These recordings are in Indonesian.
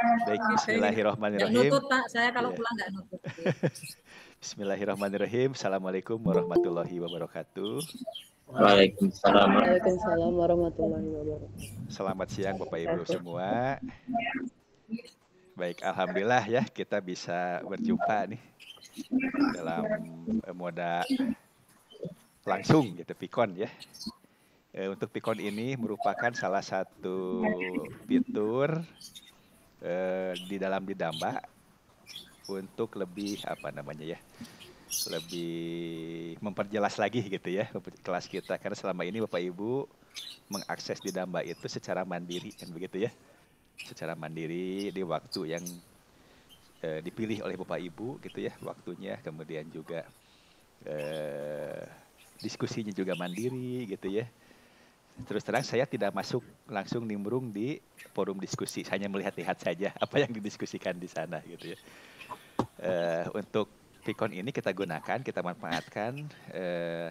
Baik, Nggak bismillahirrahmanirrahim. nutut, Pak. Saya kalau Iya. pulang nggak nutut. Bismillahirrahmanirrahim. Assalamualaikum warahmatullahi wabarakatuh. Waalaikumsalam. Waalaikumsalam warahmatullahi wabarakatuh. Selamat siang Bapak Ibu semua. Baik, alhamdulillah ya kita bisa berjumpa nih dalam moda langsung gitu Pikon ya. Untuk Pikon ini merupakan salah satu fitur di dalam Didamba untuk lebih lebih memperjelas lagi gitu ya kelas kita, karena selama ini Bapak Ibu mengakses Didamba itu secara mandiri kan begitu ya, secara mandiri di waktu yang dipilih oleh Bapak Ibu gitu ya waktunya, kemudian juga diskusinya juga mandiri gitu ya. Terus terang saya tidak masuk langsung nimbrung di forum diskusi, hanya melihat-lihat saja apa yang didiskusikan di sana gitu ya. Untuk Pikon ini kita gunakan, kita manfaatkan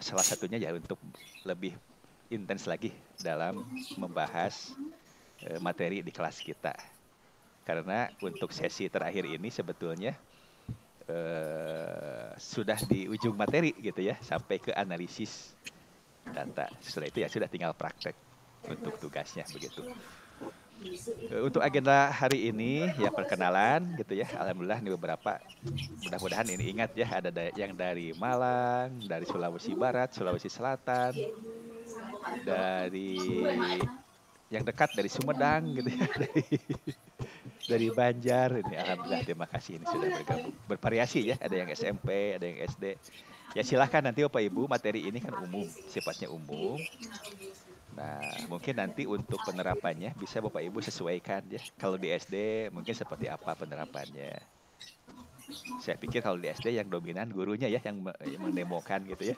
salah satunya ya untuk lebih intens lagi dalam membahas materi di kelas kita. Karena untuk sesi terakhir ini sebetulnya sudah di ujung materi gitu ya, sampai ke analisis data. Setelah itu ya sudah tinggal praktek untuk tugasnya begitu. Untuk agenda hari ini ya perkenalan gitu ya. Alhamdulillah nih beberapa, mudah-mudahan ini ingat ya, ada yang dari Malang, dari Sulawesi Barat, Sulawesi Selatan, dari yang dekat dari Sumedang gitu ya, dari Banjar. Ini alhamdulillah, terima kasih ini sudah bergabung. Bervariasi ya, ada yang SMP, ada yang SD. Ya silahkan nanti Bapak Ibu, materi ini kan umum, sifatnya umum. Nah mungkin nanti untuk penerapannya bisa Bapak Ibu sesuaikan ya. Kalau di SD mungkin seperti apa penerapannya. Saya pikir kalau di SD yang dominan gurunya ya, yang mendemokan gitu ya.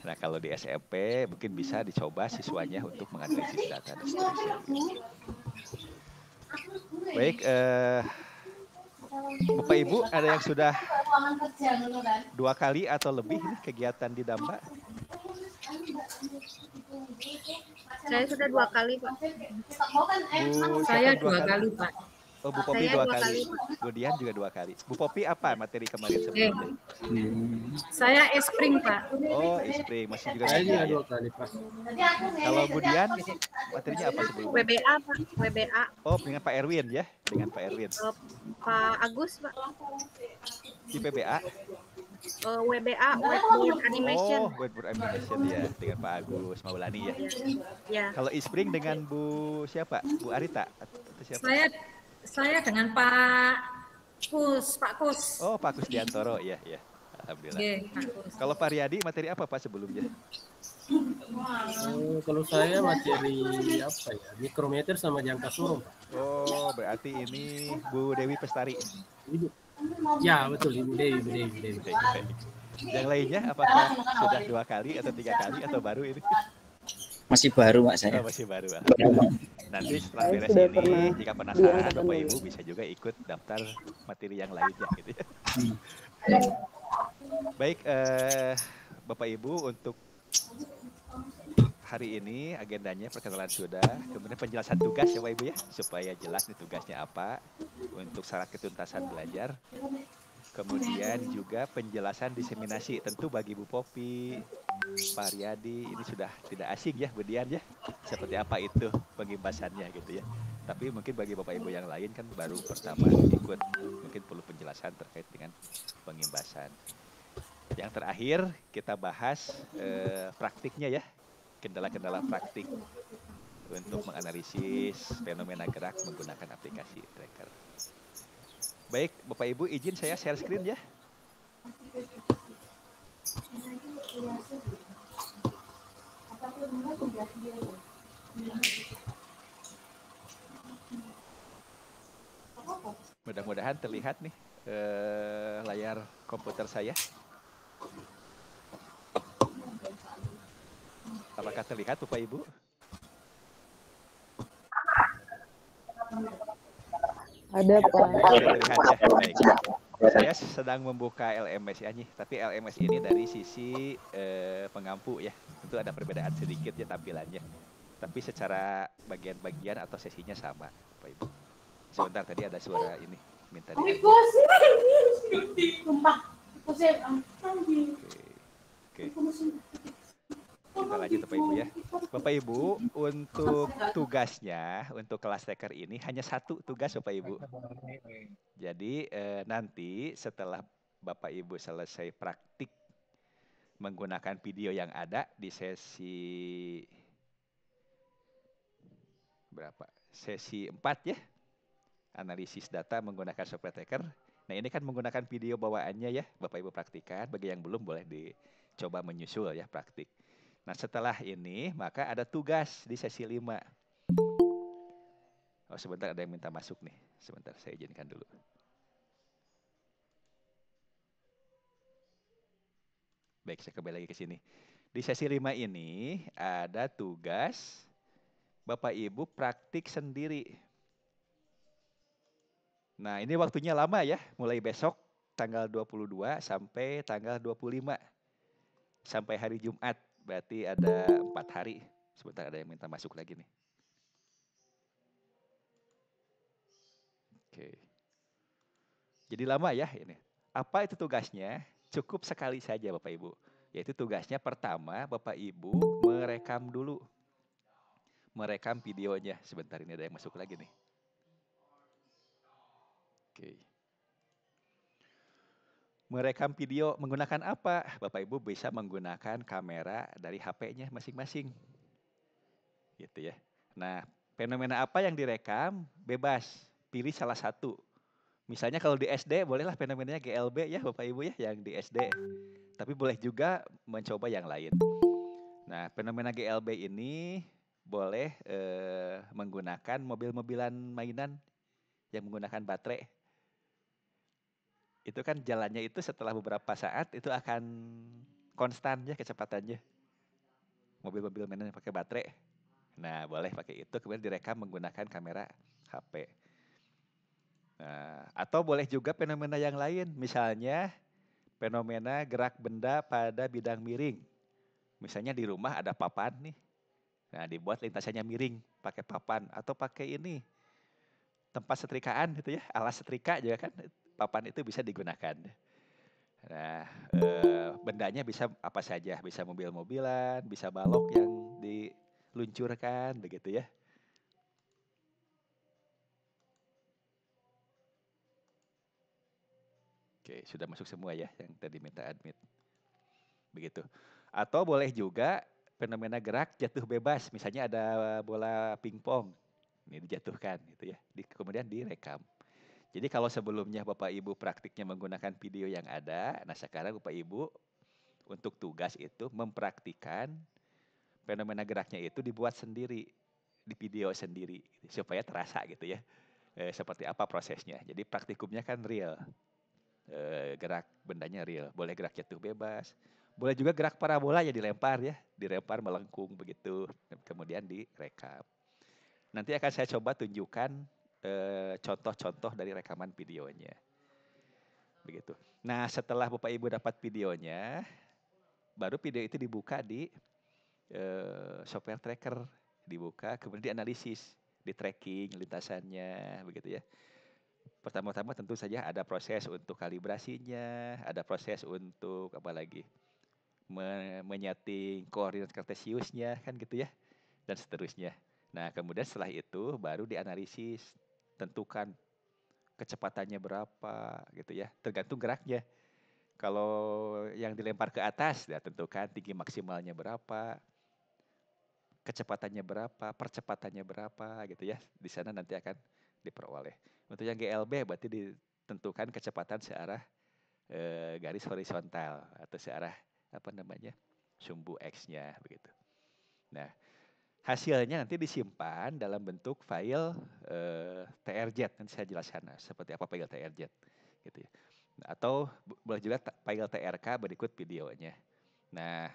Nah kalau di SMP mungkin bisa dicoba siswanya untuk menganalisis data dan seterusnya. Baik, Bapak Ibu ada yang sudah 2 kali atau lebih nih kegiatan di Damba? Saya sudah 2 kali, Pak. Saya 2 kali, Pak. Oh, Bu Popi Saya 2 2 kali. kali. Bu Dian juga 2 kali. Bu Popi apa materi kemarin sebelumnya? Saya espring, Pak. Oh, espring masih juga Saya media juga ya. 2 kali, Pak. Kalau Bu Dian materinya apa sebelumnya? WBA, Pak. WBA. Oh, dengan Pak Erwin ya, dengan Pak Erwin. Pak Agus, Pak. Di PBA. WBA, Whiteboard Animation. Oh, Whiteboard Animation ya, dengan Pak Agus Maulani ya. Ya. Kalau espring dengan Bu siapa? Bu Arita atau siapa? Saya dengan Pak Kus. Oh, Pak Kusdiantoro ya, ya. Alhamdulillah. Nggih, Pak Kus. Kalau Pak Riyadi materi apa Pak sebelumnya? Kalau saya materi apa ya? Mikrometer sama jangka surung, Pak. Oh, berarti ini Bu Dewi Pestari. Ya, betul, Ibu Dewi. Yang lainnya apakah sudah 2 kali atau 3 kali atau baru ini? Masih baru Pak saya. Oh, masih baru. Nanti setelah beres sudah ini, jika penasaran diangkatan Bapak dulu. Ibu bisa juga ikut daftar materi yang lainnya gitu ya. Baik, Bapak Ibu, untuk hari ini agendanya perkenalan sudah, kemudian penjelasan tugas ya Bapak Ibu ya, supaya jelas nih tugasnya apa untuk syarat ketuntasan belajar. Kemudian juga penjelasan diseminasi, tentu bagi Bu Popi, Pak Riyadi ini sudah tidak asing ya, Bu Dian ya, seperti apa itu pengimbasannya gitu ya. Tapi mungkin bagi Bapak Ibu yang lain kan baru pertama ikut, mungkin perlu penjelasan terkait dengan pengimbasan. Yang terakhir kita bahas praktiknya ya, kendala-kendala praktik untuk menganalisis fenomena gerak menggunakan aplikasi tracker. Baik, Bapak Ibu izin saya share screen ya. Mudah-mudahan terlihat nih layar komputer saya. Apakah terlihat Bapak Ibu? Ada Pak. Terlihat ya, baik. Saya sedang membuka LMS ya nih, tapi LMS ini dari sisi pengampu ya, tentu ada perbedaan sedikit ya tampilannya. Tapi secara bagian-bagian atau sesinya sama, Bapak Ibu. Sebentar, tadi ada suara ini. Minta di Oke. Oke. Kita lanjut Bapak Ibu ya. Bapak Ibu, untuk tugasnya, untuk kelas taker ini hanya satu tugas Bapak Ibu. Jadi nanti setelah Bapak Ibu selesai praktik menggunakan video yang ada di sesi berapa? Sesi 4 ya. Analisis data menggunakan software taker. Nah, ini kan menggunakan video bawaannya ya. Bapak Ibu praktikan, bagi yang belum boleh dicoba menyusul ya praktik. Nah, setelah ini maka ada tugas di sesi 5. Oh, sebentar ada yang minta masuk nih. Sebentar saya izinkan dulu. Baik, saya kembali lagi ke sini. Di sesi 5 ini ada tugas Bapak Ibu praktik sendiri. Nah, ini waktunya lama ya, mulai besok tanggal 22 sampai tanggal 25. Sampai hari Jumat, berarti ada 4 hari. Sebentar ada yang minta masuk lagi nih. Oke. Jadi lama ya ini. Apa itu tugasnya? Cukup sekali saja Bapak Ibu. Yaitu tugasnya pertama Bapak Ibu merekam dulu. Merekam videonya. Sebentar ini ada yang masuk lagi nih. Oke. Merekam video menggunakan apa? Bapak Ibu bisa menggunakan kamera dari HP-nya masing-masing. Gitu ya. Nah, fenomena apa yang direkam? Bebas. Pilih salah satu. Misalnya kalau di SD bolehlah fenomenanya GLB ya Bapak Ibu ya yang di SD. Tapi boleh juga mencoba yang lain. Nah, fenomena GLB ini boleh menggunakan mobil-mobilan mainan yang menggunakan baterai. Itu kan jalannya itu setelah beberapa saat itu akan konstan ya kecepatannya. Mobil-mobil mainan yang pakai baterai. Nah, boleh pakai itu kemudian direkam menggunakan kamera HP. Nah, atau boleh juga fenomena yang lain, misalnya fenomena gerak benda pada bidang miring. Misalnya di rumah ada papan nih. Nah, dibuat lintasannya miring pakai papan atau pakai ini tempat setrikaan gitu ya, alas setrika juga kan papan itu bisa digunakan. Nah, bendanya bisa apa saja, bisa mobil-mobilan, bisa balok yang diluncurkan begitu ya. Oke, sudah masuk semua ya yang tadi minta admit. Begitu. Atau boleh juga fenomena gerak jatuh bebas, misalnya ada bola pingpong. Ini dijatuhkan gitu ya. Kemudian direkam. Jadi kalau sebelumnya Bapak Ibu praktiknya menggunakan video yang ada, nah sekarang Bapak Ibu untuk tugas itu mempraktikkan fenomena geraknya itu dibuat sendiri, di video sendiri supaya terasa gitu ya. Seperti apa prosesnya. Jadi praktikumnya kan real. Gerak bendanya real, boleh gerak jatuh bebas, boleh juga gerak parabola ya dilempar ya, dilempar melengkung begitu, kemudian direkam. Nanti akan saya coba tunjukkan contoh-contoh dari rekaman videonya. Begitu. Nah, setelah Bapak Ibu dapat videonya, baru video itu dibuka di software tracker, dibuka, kemudian dianalisis, di tracking lintasannya, begitu ya. Pertama-tama tentu saja ada proses untuk kalibrasinya, ada proses untuk apa lagi? Menyeting koordinat kartesiusnya kan gitu ya, dan seterusnya. Nah, kemudian setelah itu baru dianalisis, tentukan kecepatannya berapa gitu ya, tergantung geraknya. Kalau yang dilempar ke atas, ya tentukan tinggi maksimalnya berapa, kecepatannya berapa, percepatannya berapa gitu ya. Di sana nanti akan diperoleh. Untuk yang GLB berarti ditentukan kecepatan searah garis horizontal atau searah apa namanya sumbu X-nya begitu. Nah, hasilnya nanti disimpan dalam bentuk file TRZ. Nanti saya jelaskan seperti apa file TRZ gitu ya. Atau boleh juga file TRK berikut videonya. Nah,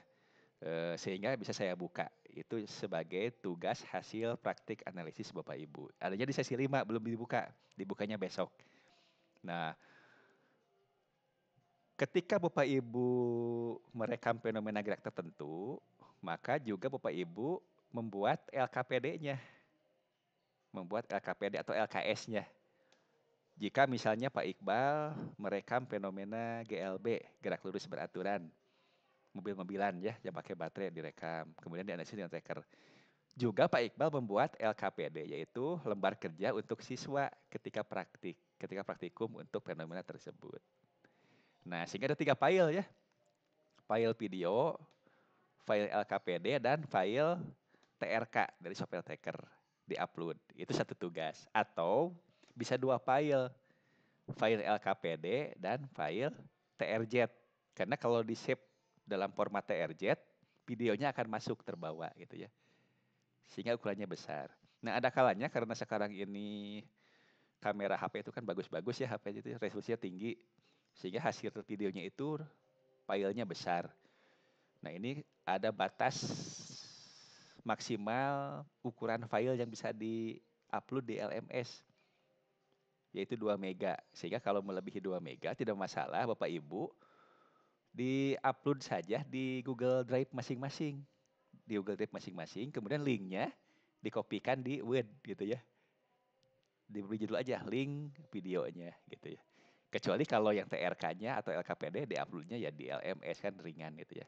sehingga bisa saya buka. Itu sebagai tugas hasil praktik analisis Bapak Ibu. Adanya di sesi 5, belum dibuka. Dibukanya besok. Nah, ketika Bapak Ibu merekam fenomena gerak tertentu, maka juga Bapak Ibu membuat LKPD-nya. Membuat LKPD atau LKS-nya. Jika misalnya Pak Iqbal merekam fenomena GLB, gerak lurus beraturan, mobil-mobilan ya yang pakai baterai direkam, kemudian dianalisis dengan tracker. Juga Pak Iqbal membuat LKPD, yaitu lembar kerja untuk siswa ketika praktikum untuk fenomena tersebut. Nah, sehingga ada 3 file ya, file video, file LKPD, dan file TRK dari software tracker di-upload. Itu satu tugas. Atau bisa 2 file, file LKPD dan file TRZ. Karena kalau di-save dalam format TRZ, videonya akan masuk terbawa gitu ya. Sehingga ukurannya besar. Nah, ada kalanya karena sekarang ini kamera HP itu kan bagus-bagus ya, HP itu resolusinya tinggi. Sehingga hasil videonya itu filenya besar. Nah, ini ada batas maksimal ukuran file yang bisa di-upload di LMS, yaitu 2 mega. Sehingga kalau melebihi 2 mega tidak masalah, Bapak Ibu di-upload saja di Google Drive masing-masing. Di Google Drive masing-masing, kemudian linknya dikopikan di Word gitu ya. Diberi judul aja link videonya gitu ya. Kecuali kalau yang TRK-nya atau LKPD di-uploadnya ya di LMS kan ringan gitu ya.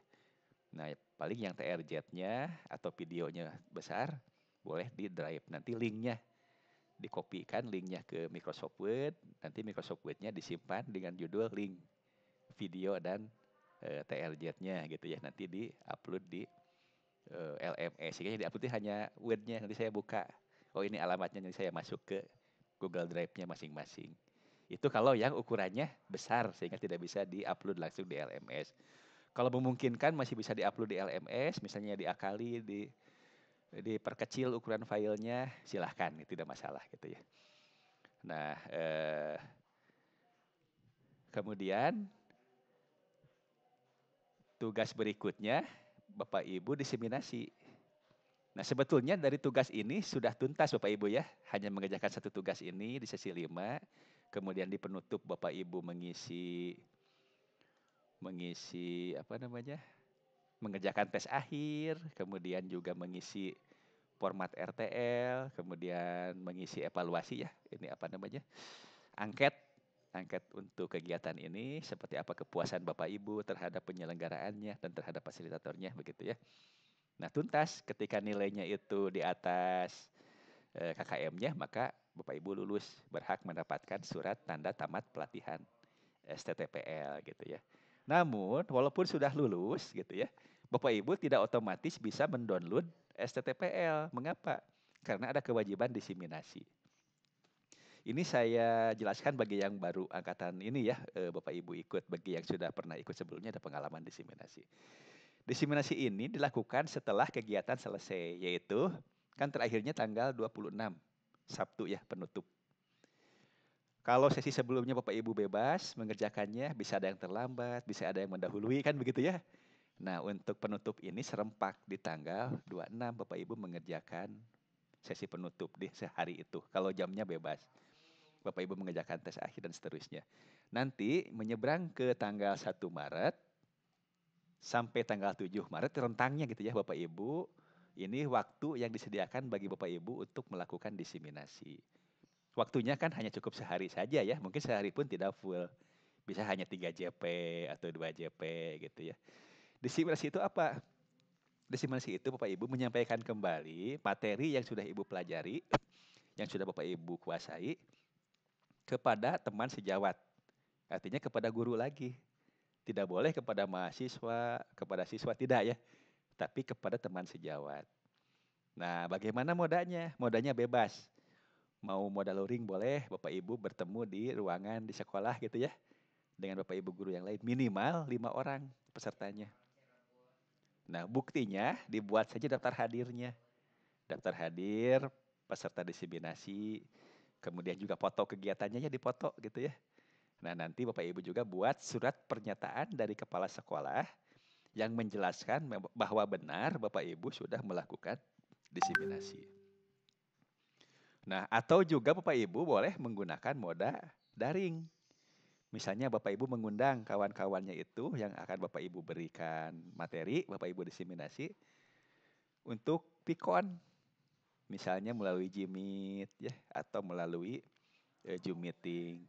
Nah, paling yang TRZ-nya atau videonya besar boleh di Drive. Nanti linknya dikopikan, linknya ke Microsoft Word. Nanti Microsoft Word-nya disimpan dengan judul link video dan TRZ-nya gitu ya. Nanti di-upload di LMS. Sehingga di-uploadnya hanya Word-nya. Nanti saya buka. Oh, ini alamatnya, nanti saya masuk ke Google Drive-nya masing-masing. Itu kalau yang ukurannya besar sehingga tidak bisa di-upload langsung di LMS. Kalau memungkinkan masih bisa di-upload di LMS, misalnya diakali, diperkecil ukuran filenya, silahkan, tidak masalah gitu ya. Nah, kemudian tugas berikutnya Bapak Ibu diseminasi. Nah, sebetulnya dari tugas ini sudah tuntas Bapak Ibu ya, hanya mengerjakan satu tugas ini di sesi 5, kemudian di penutup Bapak Ibu mengisi apa namanya? Mengerjakan tes akhir, kemudian juga mengisi format RTL, kemudian mengisi evaluasi ya, ini apa namanya? Angket untuk kegiatan ini, seperti apa kepuasan Bapak Ibu terhadap penyelenggaraannya dan terhadap fasilitatornya begitu ya. Nah, tuntas ketika nilainya itu di atas KKM-nya, maka Bapak Ibu lulus, berhak mendapatkan surat tanda tamat pelatihan STTPL gitu ya. Namun, walaupun sudah lulus gitu ya, Bapak Ibu tidak otomatis bisa mendownload STTPL. Mengapa? Karena ada kewajiban diseminasi. Ini saya jelaskan bagi yang baru angkatan ini ya, Bapak Ibu ikut. Bagi yang sudah pernah ikut sebelumnya ada pengalaman diseminasi. Diseminasi ini dilakukan setelah kegiatan selesai, yaitu kan terakhirnya tanggal 26 Sabtu ya, penutup. Kalau sesi sebelumnya Bapak Ibu bebas mengerjakannya, bisa ada yang terlambat, bisa ada yang mendahului kan begitu ya. Nah, untuk penutup ini serempak di tanggal 26 Bapak Ibu mengerjakan sesi penutup di sehari itu. Kalau jamnya bebas. Bapak Ibu mengerjakan tes akhir dan seterusnya. Nanti menyeberang ke tanggal 1 Maret sampai tanggal 7 Maret rentangnya gitu ya Bapak Ibu. Ini waktu yang disediakan bagi Bapak Ibu untuk melakukan diseminasi. Waktunya kan hanya cukup sehari saja ya. Mungkin sehari pun tidak full. Bisa hanya 3 JP atau 2 JP gitu ya. Diseminasi itu apa? Diseminasi itu Bapak Ibu menyampaikan kembali materi yang sudah Ibu pelajari, yang sudah Bapak Ibu kuasai, kepada teman sejawat. Artinya kepada guru lagi. Tidak boleh kepada mahasiswa, kepada siswa tidak ya. Tapi kepada teman sejawat. Nah, bagaimana modanya? Modanya bebas. Mau moda luring boleh, Bapak Ibu bertemu di ruangan di sekolah gitu ya. Dengan Bapak Ibu guru yang lain. Minimal 5 orang pesertanya. Nah, buktinya dibuat saja daftar hadirnya. Daftar hadir, peserta diseminasi, kemudian juga foto kegiatannya ya dipoto gitu ya. Nah, nanti Bapak Ibu juga buat surat pernyataan dari kepala sekolah yang menjelaskan bahwa benar Bapak Ibu sudah melakukan diseminasi. Nah, atau juga Bapak Ibu boleh menggunakan moda daring. Misalnya Bapak Ibu mengundang kawan-kawannya itu yang akan Bapak Ibu berikan materi, Bapak Ibu diseminasi untuk pikon. Misalnya melalui Jimit ya, atau melalui Zoom meeting.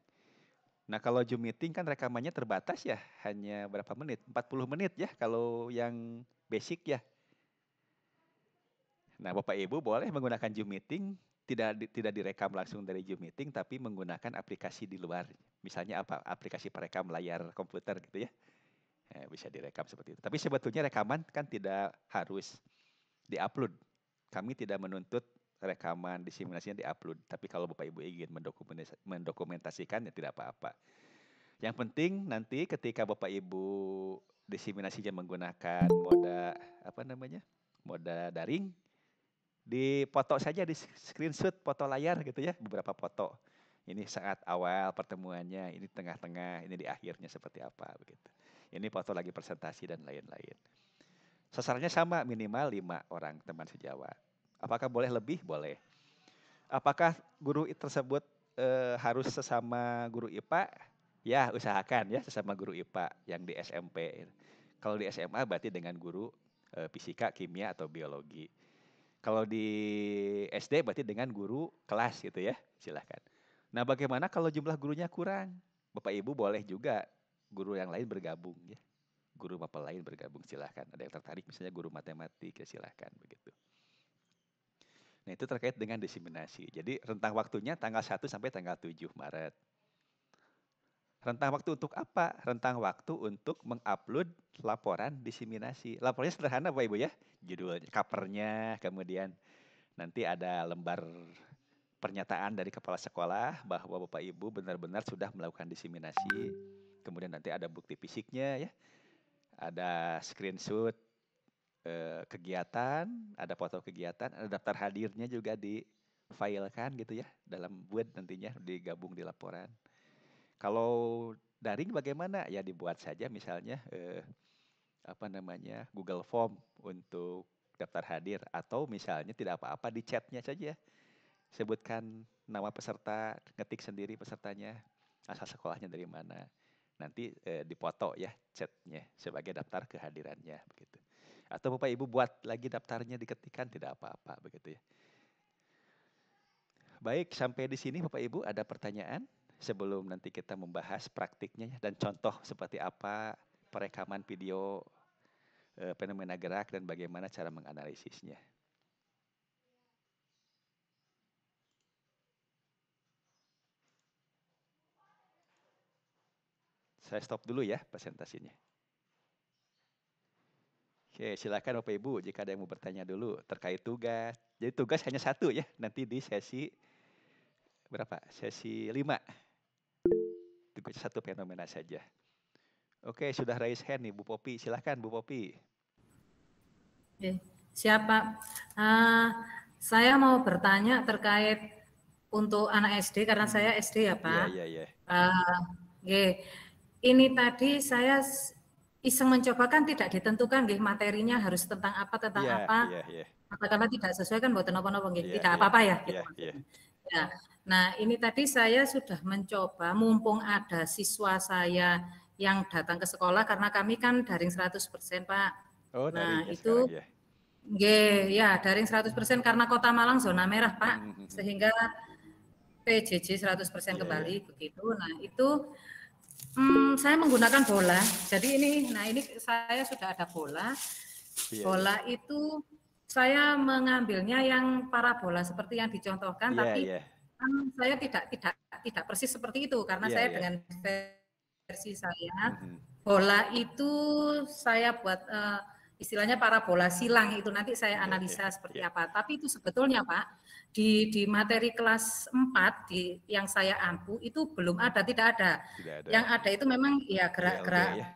Nah, kalau Zoom meeting kan rekamannya terbatas ya, hanya berapa menit? 40 menit ya kalau yang basic ya. Nah, Bapak Ibu boleh menggunakan Zoom meeting, tidak direkam langsung dari Zoom meeting, tapi menggunakan aplikasi di luar. Misalnya apa? Aplikasi perekam layar komputer gitu ya. Bisa direkam seperti itu. Tapi sebetulnya rekaman kan tidak harus diupload. Kami tidak menuntut rekaman diseminasinya diupload. Tapi kalau Bapak Ibu ingin mendokumentasikan ya tidak apa-apa. Yang penting nanti ketika Bapak Ibu diseminasinya menggunakan moda daring, dipoto saja, di screenshot foto layar gitu ya, beberapa foto. Ini saat awal pertemuannya, ini tengah-tengah, ini di akhirnya seperti apa begitu. Ini foto lagi presentasi dan lain-lain. Sasarannya sama, minimal 5 orang teman sejawat. Apakah boleh lebih? Boleh. Apakah guru tersebut harus sesama guru IPA? Ya, usahakan ya sesama guru IPA yang di SMP. Kalau di SMA berarti dengan guru fisika, kimia, atau biologi. Kalau di SD berarti dengan guru kelas gitu ya, silahkan. Nah, bagaimana kalau jumlah gurunya kurang? Bapak Ibu boleh juga guru yang lain bergabung ya. Guru mapel lain bergabung, silahkan. Ada yang tertarik misalnya guru matematik ya silahkan begitu. Nah, itu terkait dengan diseminasi. Jadi rentang waktunya tanggal 1 sampai tanggal 7 Maret. Rentang waktu untuk apa? Rentang waktu untuk mengupload laporan diseminasi. Laporannya sederhana Bapak Ibu ya. Judulnya, covernya, kemudian nanti ada lembar pernyataan dari kepala sekolah bahwa Bapak Ibu benar-benar sudah melakukan diseminasi. Kemudian nanti ada bukti fisiknya ya. Ada screenshot kegiatan, ada foto kegiatan, ada daftar hadirnya juga difilekan gitu ya dalam Word, nantinya digabung di laporan. Kalau daring bagaimana? Ya dibuat saja misalnya Google Form untuk daftar hadir, atau misalnya tidak apa-apa di chatnya saja. Sebutkan nama peserta, ngetik sendiri pesertanya, asal sekolahnya dari mana. Nanti dipoto ya chatnya sebagai daftar kehadirannya begitu. Atau Bapak Ibu buat lagi daftarnya, diketikkan, tidak apa-apa begitu ya. Baik, sampai di sini Bapak Ibu ada pertanyaan sebelum nanti kita membahas praktiknya dan contoh seperti apa perekaman video fenomena gerak dan bagaimana cara menganalisisnya. Saya stop dulu ya presentasinya. Oke, silakan Bapak Ibu jika ada yang mau bertanya dulu terkait tugas. Jadi tugas hanya satu ya, nanti di sesi berapa? Sesi 5. Tugas satu fenomena saja. Oke, sudah raise hand nih Bu Popi. Silakan Bu Popi. Siapa? Saya mau bertanya terkait untuk anak SD, karena saya SD ya Pak. Iya. Ini tadi saya iseng mencoba, kan tidak ditentukan materinya harus tentang apa. Iya. Karena tidak sesuai kan buat apa-apa, tidak apa-apa ya. Iya. Ya. Nah, ini tadi saya sudah mencoba, mumpung ada siswa saya yang datang ke sekolah, karena kami kan daring 100% Pak. Oh, nah, itu ya daring 100% karena Kota Malang zona merah Pak, sehingga PJJ 100% kembali begitu. Nah, itu saya menggunakan bola. Jadi ini saya sudah ada bola. Bola itu saya mengambilnya yang parabola seperti yang dicontohkan, tapi kan saya tidak persis seperti itu, karena saya dengan versi saya bola itu saya buat istilahnya parabola silang, itu nanti saya analisa seperti apa. Tapi itu sebetulnya Pak di materi kelas 4 yang saya ampu itu belum ada, tidak ada. Yang ada itu memang ya gerak-gerak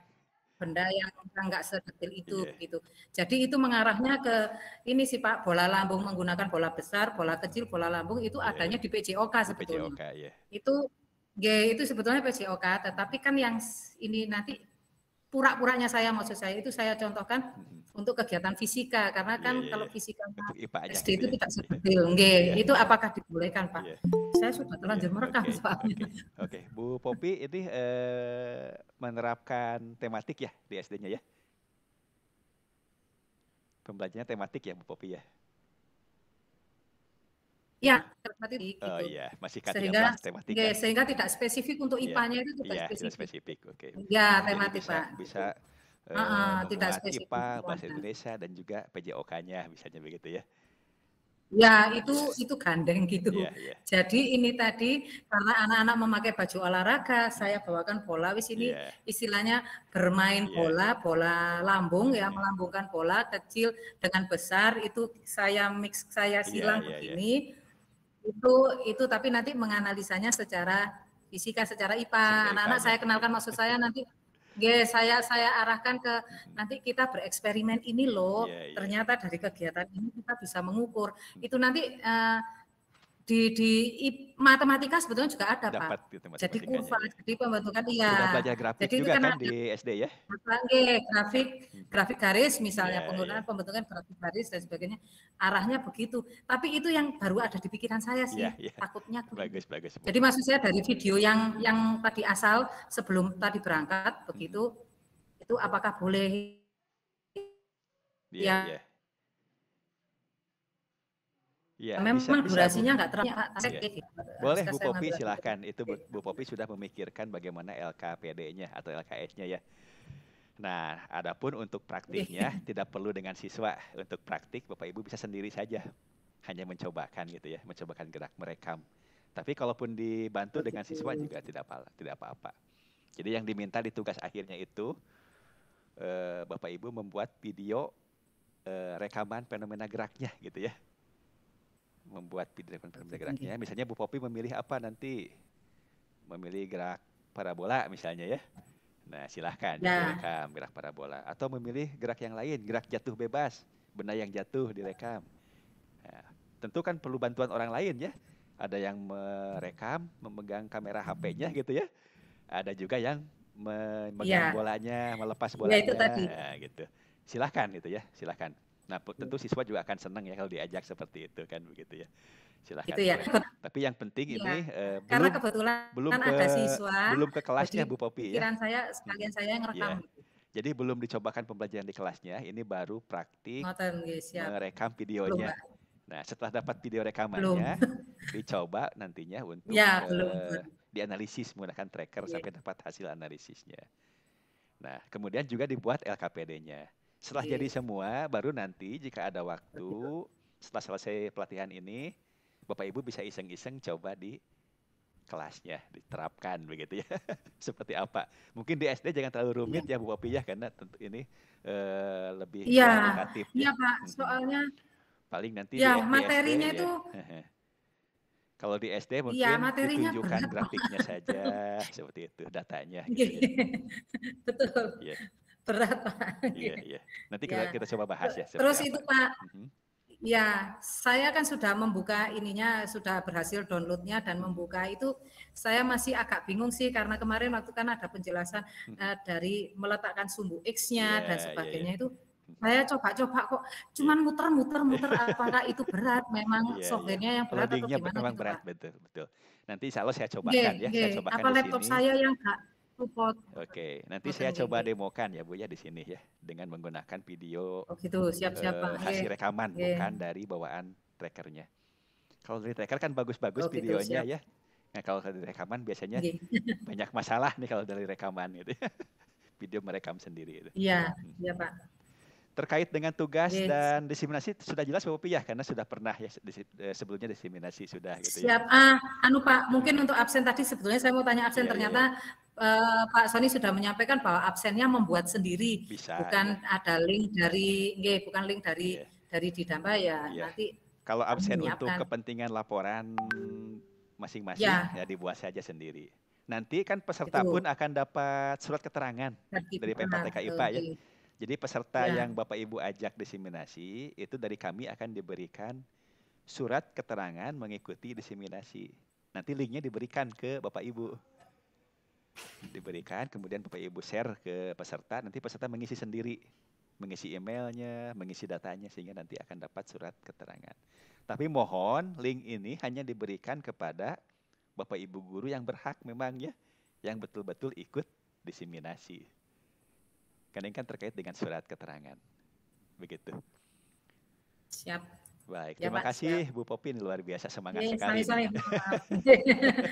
benda yang enggak sedetail itu begitu. Jadi itu mengarahnya ke ini sih Pak, bola lambung menggunakan bola besar, bola kecil, bola lambung itu adanya di PJOK sebetulnya. Itu sebetulnya PJOK, tetapi kan yang ini nanti pura-puranya maksud saya itu saya contohkan untuk kegiatan fisika, karena kan kalau fisika SD itu tidak sedetail. Itu apakah dibolehkan Pak? Saya sudah terlanjur merekam soalnya. Oke. Bu Popi ini menerapkan tematik ya di SD-nya ya? Pembelajarannya tematik ya Bu Popi ya? Ya, matematik Oh gitu. iya, masih Sehingga K13 tematika. sehingga tidak spesifik untuk Iya, IPA-nya itu tidak iya, tidak spesifik. spesifik. Oke. Ya, Jadi tematik, bisa Pak. bisa Tidak memuat spesifik IPA, bahasa semuanya. Indonesia dan juga PJOK-nya misalnya begitu ya. Ya, Iya. itu gandeng gitu. Iya, iya. Jadi ini tadi karena anak-anak memakai baju olahraga, saya bawakan bola. Wis ini Iya. istilahnya bermain Iya. bola lambung ya, melambungkan bola kecil dengan besar itu saya mix, saya silang Iya, iya, iya. begini. Itu tapi nanti menganalisanya secara fisika, secara IPA. Secara Anak-anak IPA-nya. saya kenalkan maksud saya nanti saya arahkan ke nanti kita bereksperimen ini loh. Iya, iya. Ternyata dari kegiatan ini kita bisa mengukur. Itu nanti di matematika sebetulnya juga ada, Dapat Pak. gitu Jadi kurva, matematikanya. jadi pembentukan Sudah belajar grafik Jadi itu juga kan kan ada di SD ya? grafik garis misalnya, Iya, penggunaan iya. pembentukan grafik garis dan sebagainya. Arahnya begitu. Tapi itu yang baru ada di pikiran saya sih. Iya, iya. Takutnya tuh. Bagus, bagus. Jadi maksud saya dari video yang tadi asal sebelum tadi berangkat begitu, itu apakah boleh Iya, ya iya. Iya, memang bisa, durasinya Bu. nggak terlalu Iya. Boleh Bu Popi, silahkan. Itu Bu Popi sudah memikirkan bagaimana LKPD-nya atau LKS-nya ya. Nah, adapun untuk praktiknya tidak perlu dengan siswa. Untuk praktik Bapak Ibu bisa sendiri saja. Hanya mencobakan gitu ya, mencobakan gerak merekam. Tapi kalaupun dibantu dengan siswa juga tidak apa-apa. Jadi yang diminta di tugas akhirnya itu Bapak Ibu membuat video rekaman fenomena geraknya gitu ya. Membuat video fenomena geraknya. Misalnya Bu Popi memilih apa nanti? Memilih gerak parabola misalnya ya. Nah, silahkan direkam gerak parabola. Atau memilih gerak yang lain, gerak jatuh bebas, benda yang jatuh direkam. Nah, tentu kan perlu bantuan orang lain ya. Ada yang merekam, memegang kamera HP-nya gitu ya. Ada juga yang memegang bolanya, melepas bolanya. Ya, itu tadi. Nah, gitu. Silahkan gitu ya, silahkan. Nah, tentu siswa juga akan senang ya kalau diajak seperti itu kan begitu ya. Silahkan. Itu ya. Tapi yang penting ini karena kebetulan ada siswa, belum ke kelasnya Bu Popi ya. Pikiran saya sekalian saya ngerekam. Ya. Jadi belum dicobakan pembelajaran di kelasnya, ini baru praktik merekam videonya. Nah, setelah dapat video rekamannya, dicoba nantinya untuk dianalisis menggunakan tracker sampai dapat hasil analisisnya. Nah, kemudian juga dibuat LKPD-nya. Setelah jadi semua, baru nanti jika ada waktu, setelah selesai pelatihan ini, Bapak Ibu bisa iseng-iseng coba di kelasnya, diterapkan begitu ya. Seperti apa. Mungkin di SD jangan terlalu rumit ya Bu Popi ya, karena tentu ini lebih kualitatif. Iya Pak, soalnya paling nanti materinya di SD, itu kalau di SD mungkin ditunjukkan grafiknya saja seperti itu, datanya gitu ya. Betul. Berat Pak. Iya. Nanti kita coba bahas ya. Terus itu Pak, ya saya kan sudah membuka ininya, sudah berhasil downloadnya dan membuka itu. Saya masih agak bingung sih karena kemarin waktu kan ada penjelasan dari meletakkan sumbu X-nya dan sebagainya itu. Saya coba-coba kok cuman muter-muter apakah itu berat, memang software-nya yang berat atau gimana memang gitu berat, Pak. Betul. Nanti insya Allah saya cobakan ya, saya cobakan apa di laptop sini. saya yang enggak support. Oke, nanti saya coba demokan ya Bu ya di sini ya, dengan menggunakan video siap-siap hasil rekaman, bukan dari bawaan trackernya. Kalau dari tracker kan bagus-bagus videonya ya. Nah kalau dari rekaman biasanya banyak masalah nih kalau dari rekaman gitu. Video merekam sendiri. Iya Pak. Terkait dengan tugas dan diseminasi sudah jelas Bapak ya, karena sudah pernah ya sebelumnya diseminasi sudah gitu ya. Siap. Pak, mungkin untuk absen tadi sebetulnya saya mau tanya absen, ternyata Pak Sony sudah menyampaikan bahwa absennya membuat sendiri, bukan ada link dari bukan link dari Didamba ya. Nanti kalau absen untuk kepentingan laporan masing-masing ya dibuat saja sendiri. Nanti kan peserta pun akan dapat surat keterangan dari Pempa-TK IPA ya. Jadi peserta yang Bapak Ibu ajak diseminasi, itu dari kami akan diberikan surat keterangan mengikuti diseminasi. Nanti linknya diberikan ke Bapak Ibu. Diberikan, kemudian Bapak Ibu share ke peserta, nanti peserta mengisi sendiri. Mengisi emailnya, mengisi datanya, sehingga nanti akan dapat surat keterangan. Tapi mohon link ini hanya diberikan kepada Bapak Ibu guru yang berhak memang ya, yang betul-betul ikut diseminasi. Karena ini kan terkait dengan surat keterangan. Begitu. Siap. Baik, Ya terima Pak, siap. kasih Bu Popin, luar biasa semangat Oke, sekali sore-sore. nih. Maaf.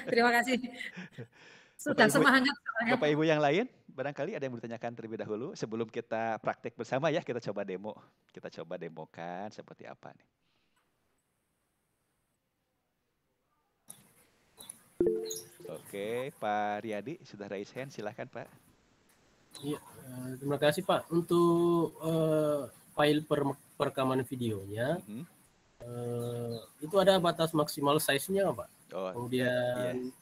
Terima kasih. Bapak Sudah Ibu, semangat soalnya. Bapak Ibu yang lain, barangkali ada yang mau ditanyakan terlebih dahulu sebelum kita praktek bersama ya, kita coba demo. Kita coba demokan seperti apa nih. Oke, Pak Riyadi sudah raise hand, silahkan Pak. Iya, terima kasih Pak. Untuk file perekaman videonya, Mhm. itu ada batas maksimal size-nya nggak, Pak? Oh, Kemudian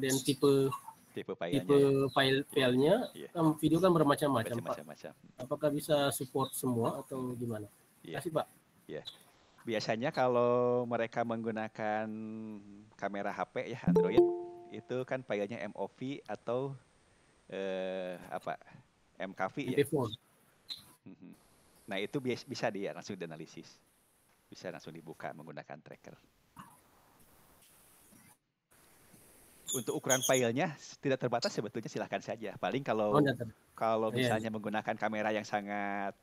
iya, tipe tipe filenya ya. filenya, Iya, kan video kan bermacam-macam Pak. macam-macam. Apakah bisa support semua atau gimana? Iya, Kasih Pak. iya. Biasanya kalau mereka menggunakan kamera HP ya Android, itu kan filenya MOV atau apa? MKV ya. MP4. Mhm. Nah, itu bisa dia langsung dianalisis. Bisa langsung dibuka menggunakan tracker. Untuk ukuran filenya tidak terbatas sebetulnya, silahkan saja. Paling Oh, kalau iya. misalnya menggunakan kamera yang sangat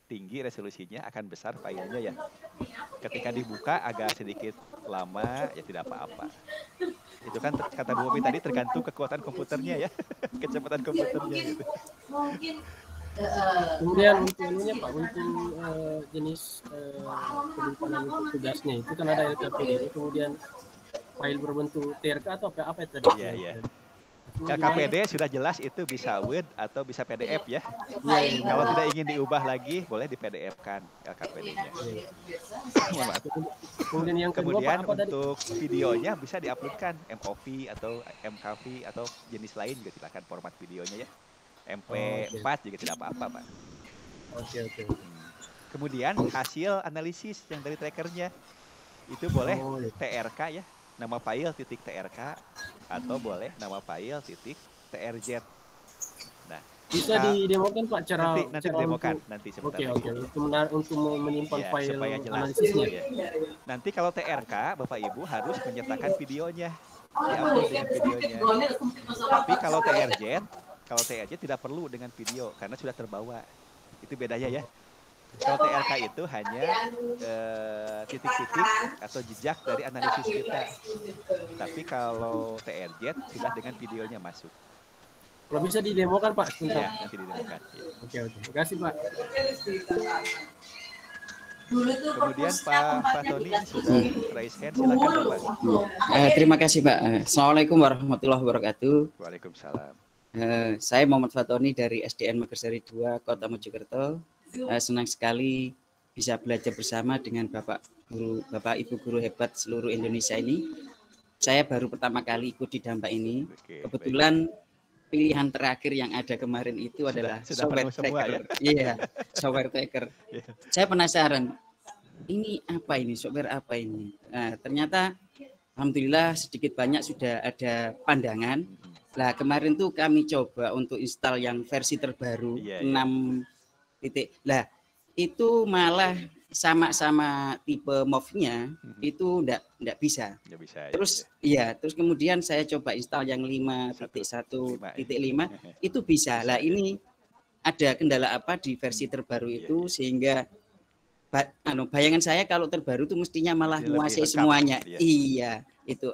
tinggi resolusinya akan besar filenya ya. Ketika dibuka agak sedikit lama ya tidak apa-apa. Itu kan kata Bu Opi tadi tergantung kekuatan komputernya ya. Kecepatan komputernya gitu. Kemudian untuk ininya Pak, untuk jenis penyimpanan untuk tugasnya itu kan ada LKPD, kemudian file berbentuk TRK atau apa tadi? Iya, iya. LKPD sudah jelas itu bisa Word atau bisa PDF ya. Kalau tidak ingin diubah lagi, boleh di PDF-kan LKPD-nya. Kemudian yang Kemudian kedua, Pak, untuk videonya bisa diuploadkan MOV atau MKV atau jenis lain juga silakan format videonya ya. MP4 juga tidak apa-apa, Pak. Oke. Kemudian hasil analisis yang dari trackernya itu boleh TRK ya, nama file .trk atau boleh nama file .trz. Nah, bisa didemokan Pak cara nanti demokan nanti sebentar. Oke. Untuk menyimpan ya, file supaya jelas analisisnya. ya. Nanti kalau TRK Bapak Ibu harus menyertakan videonya. Diupload dengan videonya. Tapi kalau TRZ tidak perlu dengan video karena sudah terbawa. Itu bedanya ya. Kalau TRK itu hanya titik-titik atau jejak dari analisis kita. Tapi kalau TRZ sudah dengan videonya masuk. Kalau bisa didemokan Pak. Ya, nanti didemokan. Ya. Oke. Terima kasih Pak. Kemudian Pak Tony sudah raise hand, silakan Bapak. Terima kasih Pak. Assalamualaikum warahmatullahi wabarakatuh. Waalaikumsalam. Saya Muhammad Fatoni dari SDN Megarsari 2 Kota Mojokerto. Senang sekali bisa belajar bersama dengan Bapak Ibu guru hebat seluruh Indonesia ini. Saya baru pertama kali ikut di Dampak ini. Kebetulan pilihan terakhir yang ada kemarin itu adalah software tracker. Iya, software tracker. Saya penasaran, ini apa ini, software apa ini? Nah, ternyata alhamdulillah sedikit banyak sudah ada pandangan. Nah, kemarin tuh kami coba untuk install yang versi terbaru 6 titik. Lah, itu malah sama-sama tipe MOV-nya itu enggak bisa. Terus terus kemudian saya coba install yang 5.1.5 itu bisa. Lah, ini ada kendala apa di versi terbaru itu sehingga bayangan saya kalau terbaru itu mestinya malah menguasai semuanya. Iya, itu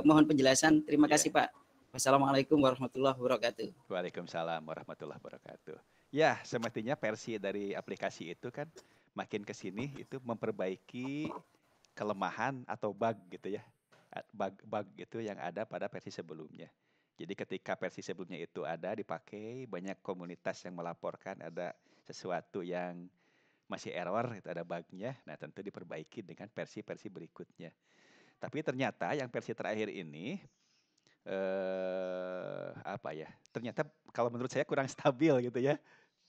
mohon penjelasan. Terima kasih Pak. Wassalamualaikum warahmatullahi wabarakatuh. Waalaikumsalam warahmatullahi wabarakatuh. Ya, semestinya versi dari aplikasi itu kan makin ke sini itu memperbaiki kelemahan atau bug gitu ya. Bug gitu yang ada pada versi sebelumnya. Jadi ketika versi sebelumnya itu ada dipakai, banyak komunitas yang melaporkan ada sesuatu yang masih error, itu ada bugnya. Nah, tentu diperbaiki dengan versi-versi berikutnya. Tapi ternyata yang versi terakhir ini ternyata kalau menurut saya kurang stabil gitu ya,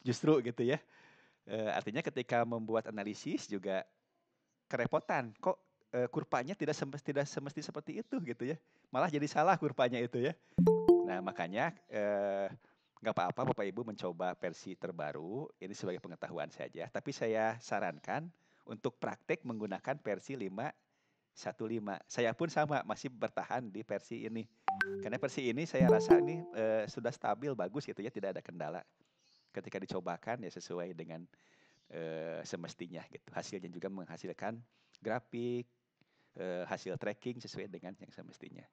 justru gitu ya. Artinya ketika membuat analisis juga kerepotan, kok kurvanya tidak semesti seperti itu gitu ya, malah jadi salah kurvanya itu ya. Nah, makanya nggak apa-apa Bapak Ibu mencoba versi terbaru, ini sebagai pengetahuan saja, tapi saya sarankan untuk praktek menggunakan versi 5.1.5. Saya pun sama masih bertahan di versi ini. Karena versi ini saya rasa ini sudah stabil, bagus gitu ya, tidak ada kendala. Ketika dicobakan ya sesuai dengan semestinya gitu. Hasilnya juga menghasilkan grafik, hasil tracking sesuai dengan yang semestinya.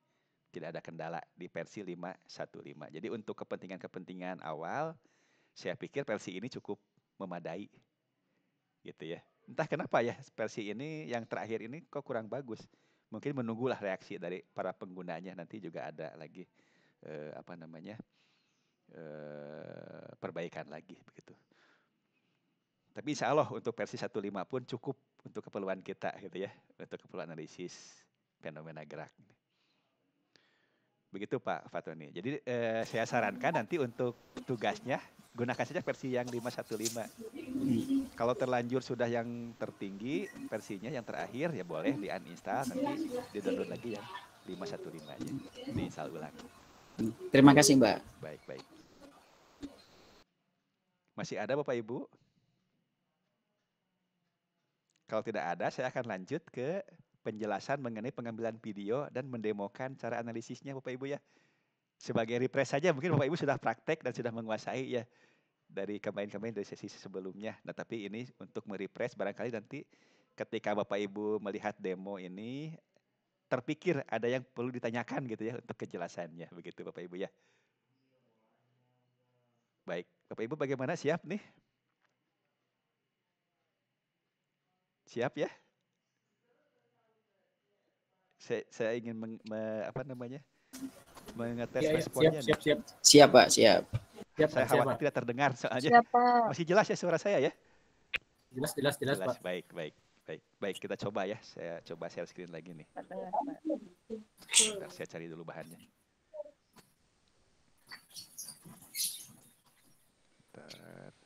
Tidak ada kendala di versi 5.1.5. Jadi untuk kepentingan-kepentingan awal, saya pikir versi ini cukup memadai, gitu ya. Entah kenapa ya versi ini yang terakhir ini kok kurang bagus. Mungkin menunggulah reaksi dari para penggunanya, nanti juga ada lagi perbaikan lagi begitu. Tapi insya Allah untuk versi 1.5 pun cukup untuk keperluan kita gitu ya, untuk keperluan analisis fenomena gerak. Begitu Pak Fatoni. Jadi saya sarankan nanti untuk tugasnya gunakan saja versi yang 5.1.5. Kalau terlanjur sudah yang tertinggi versinya yang terakhir ya boleh di uninstall, nanti di-download lagi yang 5.1.5 aja. Diinstal ulang. Terima kasih Mbak. Baik. Masih ada Bapak Ibu? Kalau tidak ada, saya akan lanjut ke penjelasan mengenai pengambilan video dan mendemokan cara analisisnya Bapak Ibu ya. Sebagai refresh saja, mungkin Bapak Ibu sudah praktek dan sudah menguasai ya dari kemarin-kemarin dari sesi sebelumnya. Nah tapi ini untuk merefresh, barangkali nanti ketika Bapak Ibu melihat demo ini terpikir ada yang perlu ditanyakan gitu ya untuk kejelasannya. Begitu Bapak Ibu ya. Baik, Bapak Ibu bagaimana, siap nih? Siap ya? Saya ingin mengetes responnya nih. Siap Pak, siap. Saya khawatir tidak terdengar soalnya. Masih jelas ya suara saya ya? Jelas Pak. Baik, kita coba ya. Saya coba share screen lagi nih. Bentar, saya cari dulu bahannya. Bentar.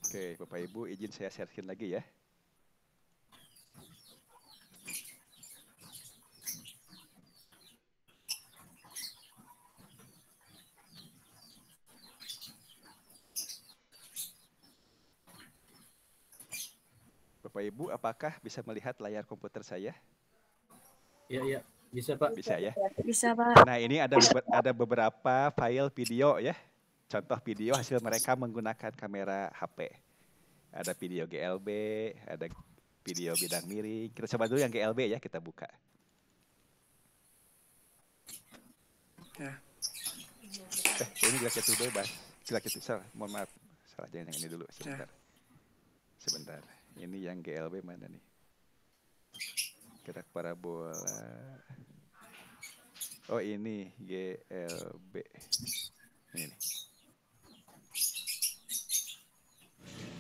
Oke, Bapak Ibu izin saya share screen lagi ya. Bapak Ibu, apakah bisa melihat layar komputer saya? Iya, bisa Pak. Bisa ya? Bisa Pak. Nah ini ada beberapa file video ya. Contoh video hasil mereka menggunakan kamera HP. Ada video GLB, ada video bidang miring. Kita coba dulu yang GLB ya, kita buka. Ini gerak itu bebas. Gerak itu salah, mohon maaf. Salah, jangan yang ini dulu, sebentar. Ini yang GLB mana nih? Gerak parabola. Oh ini GLB. Ini nih.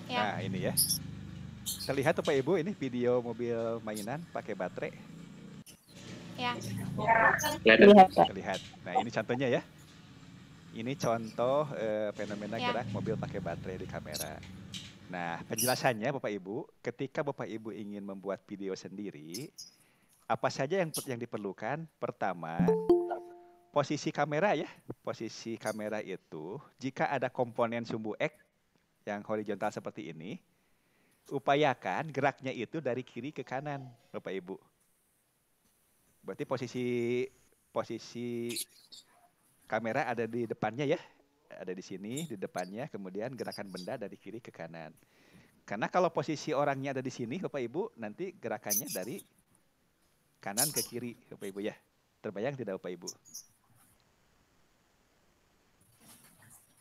Ya. Nah ini ya. Terlihat Bapak Ibu ini video mobil mainan pakai baterai. Ya. Terlihat. Nah ini contohnya ya. Ini contoh fenomena gerak mobil pakai baterai di kamera. Nah penjelasannya Bapak Ibu, ketika Bapak Ibu ingin membuat video sendiri, apa saja yang diperlukan? Pertama, posisi kamera ya. Posisi kamera itu jika ada komponen sumbu X yang horizontal seperti ini, upayakan geraknya itu dari kiri ke kanan, Bapak Ibu. Berarti posisi kamera ada di depannya ya, ada di sini di depannya, kemudian gerakan benda dari kiri ke kanan. Karena kalau posisi orangnya ada di sini, Bapak Ibu, nanti gerakannya dari kanan ke kiri, Bapak Ibu ya. Terbayang tidak Bapak Ibu?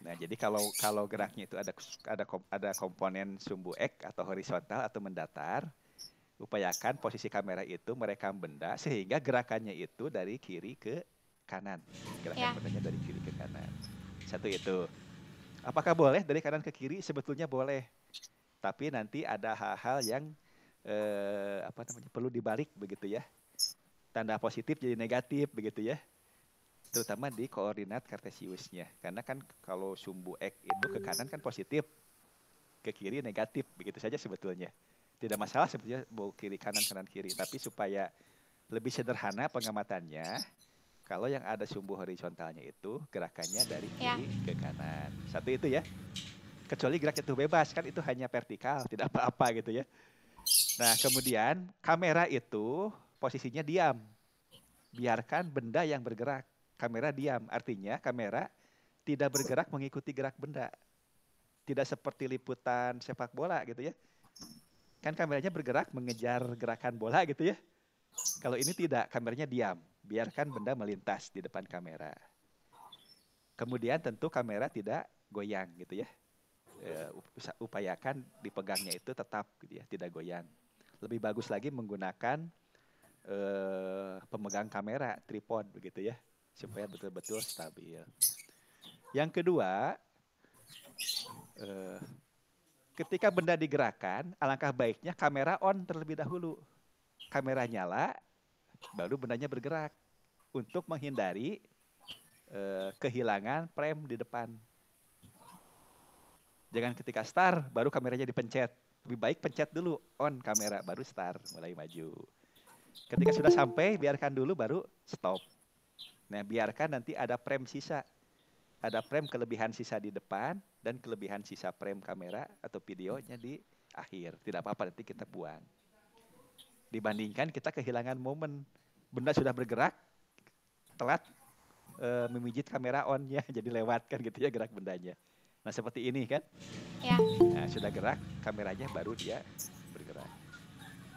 Nah, jadi kalau geraknya itu ada komponen sumbu X atau horizontal atau mendatar, upayakan posisi kamera itu merekam benda sehingga gerakannya itu dari kiri ke kanan. Gerakan bendanya dari kiri ke kanan. Satu itu. Apakah boleh dari kanan ke kiri? Sebetulnya boleh. Tapi nanti ada hal-hal yang perlu dibalik begitu ya. Tanda positif jadi negatif begitu ya. Terutama di koordinat kartesiusnya. Karena kan kalau sumbu X itu ke kanan kan positif, ke kiri negatif, begitu saja sebetulnya. Tidak masalah sebetulnya mau kiri kanan kanan kiri, tapi supaya lebih sederhana pengamatannya, Kalau yang ada sumbu horizontalnya itu gerakannya dari Ya. kiri ke kanan. Satu itu ya. Kecuali gerak itu bebas, kan itu hanya vertikal, tidak apa-apa gitu ya. Nah, kemudian kamera itu posisinya diam. Biarkan benda yang bergerak. Kamera diam, artinya kamera tidak bergerak mengikuti gerak benda. Tidak seperti liputan sepak bola gitu ya. Kan kameranya bergerak mengejar gerakan bola gitu ya. Kalau ini tidak, kameranya diam. Biarkan benda melintas di depan kamera. Kemudian tentu kamera tidak goyang gitu ya. Upayakan dipegangnya itu tetap gitu ya, tidak goyang. Lebih bagus lagi menggunakan pemegang kamera, tripod begitu ya, supaya betul-betul stabil. Yang kedua, ketika benda digerakkan, alangkah baiknya kamera on terlebih dahulu. Kamera nyala, baru bendanya bergerak untuk menghindari kehilangan frame di depan. Jangan ketika start baru kameranya dipencet. Lebih baik pencet dulu on kamera baru start, mulai maju. Ketika sudah sampai biarkan dulu baru stop. Nah, biarkan nanti ada frame sisa. Ada frame kelebihan sisa di depan dan kelebihan sisa frame kamera atau videonya di akhir. Tidak apa-apa, nanti kita buang. Dibandingkan kita kehilangan momen. Benda sudah bergerak, telat memijit kamera on-nya, jadi lewatkan gitu ya gerak bendanya. Nah, seperti ini kan. Ya. Nah, sudah gerak, kameranya baru dia bergerak.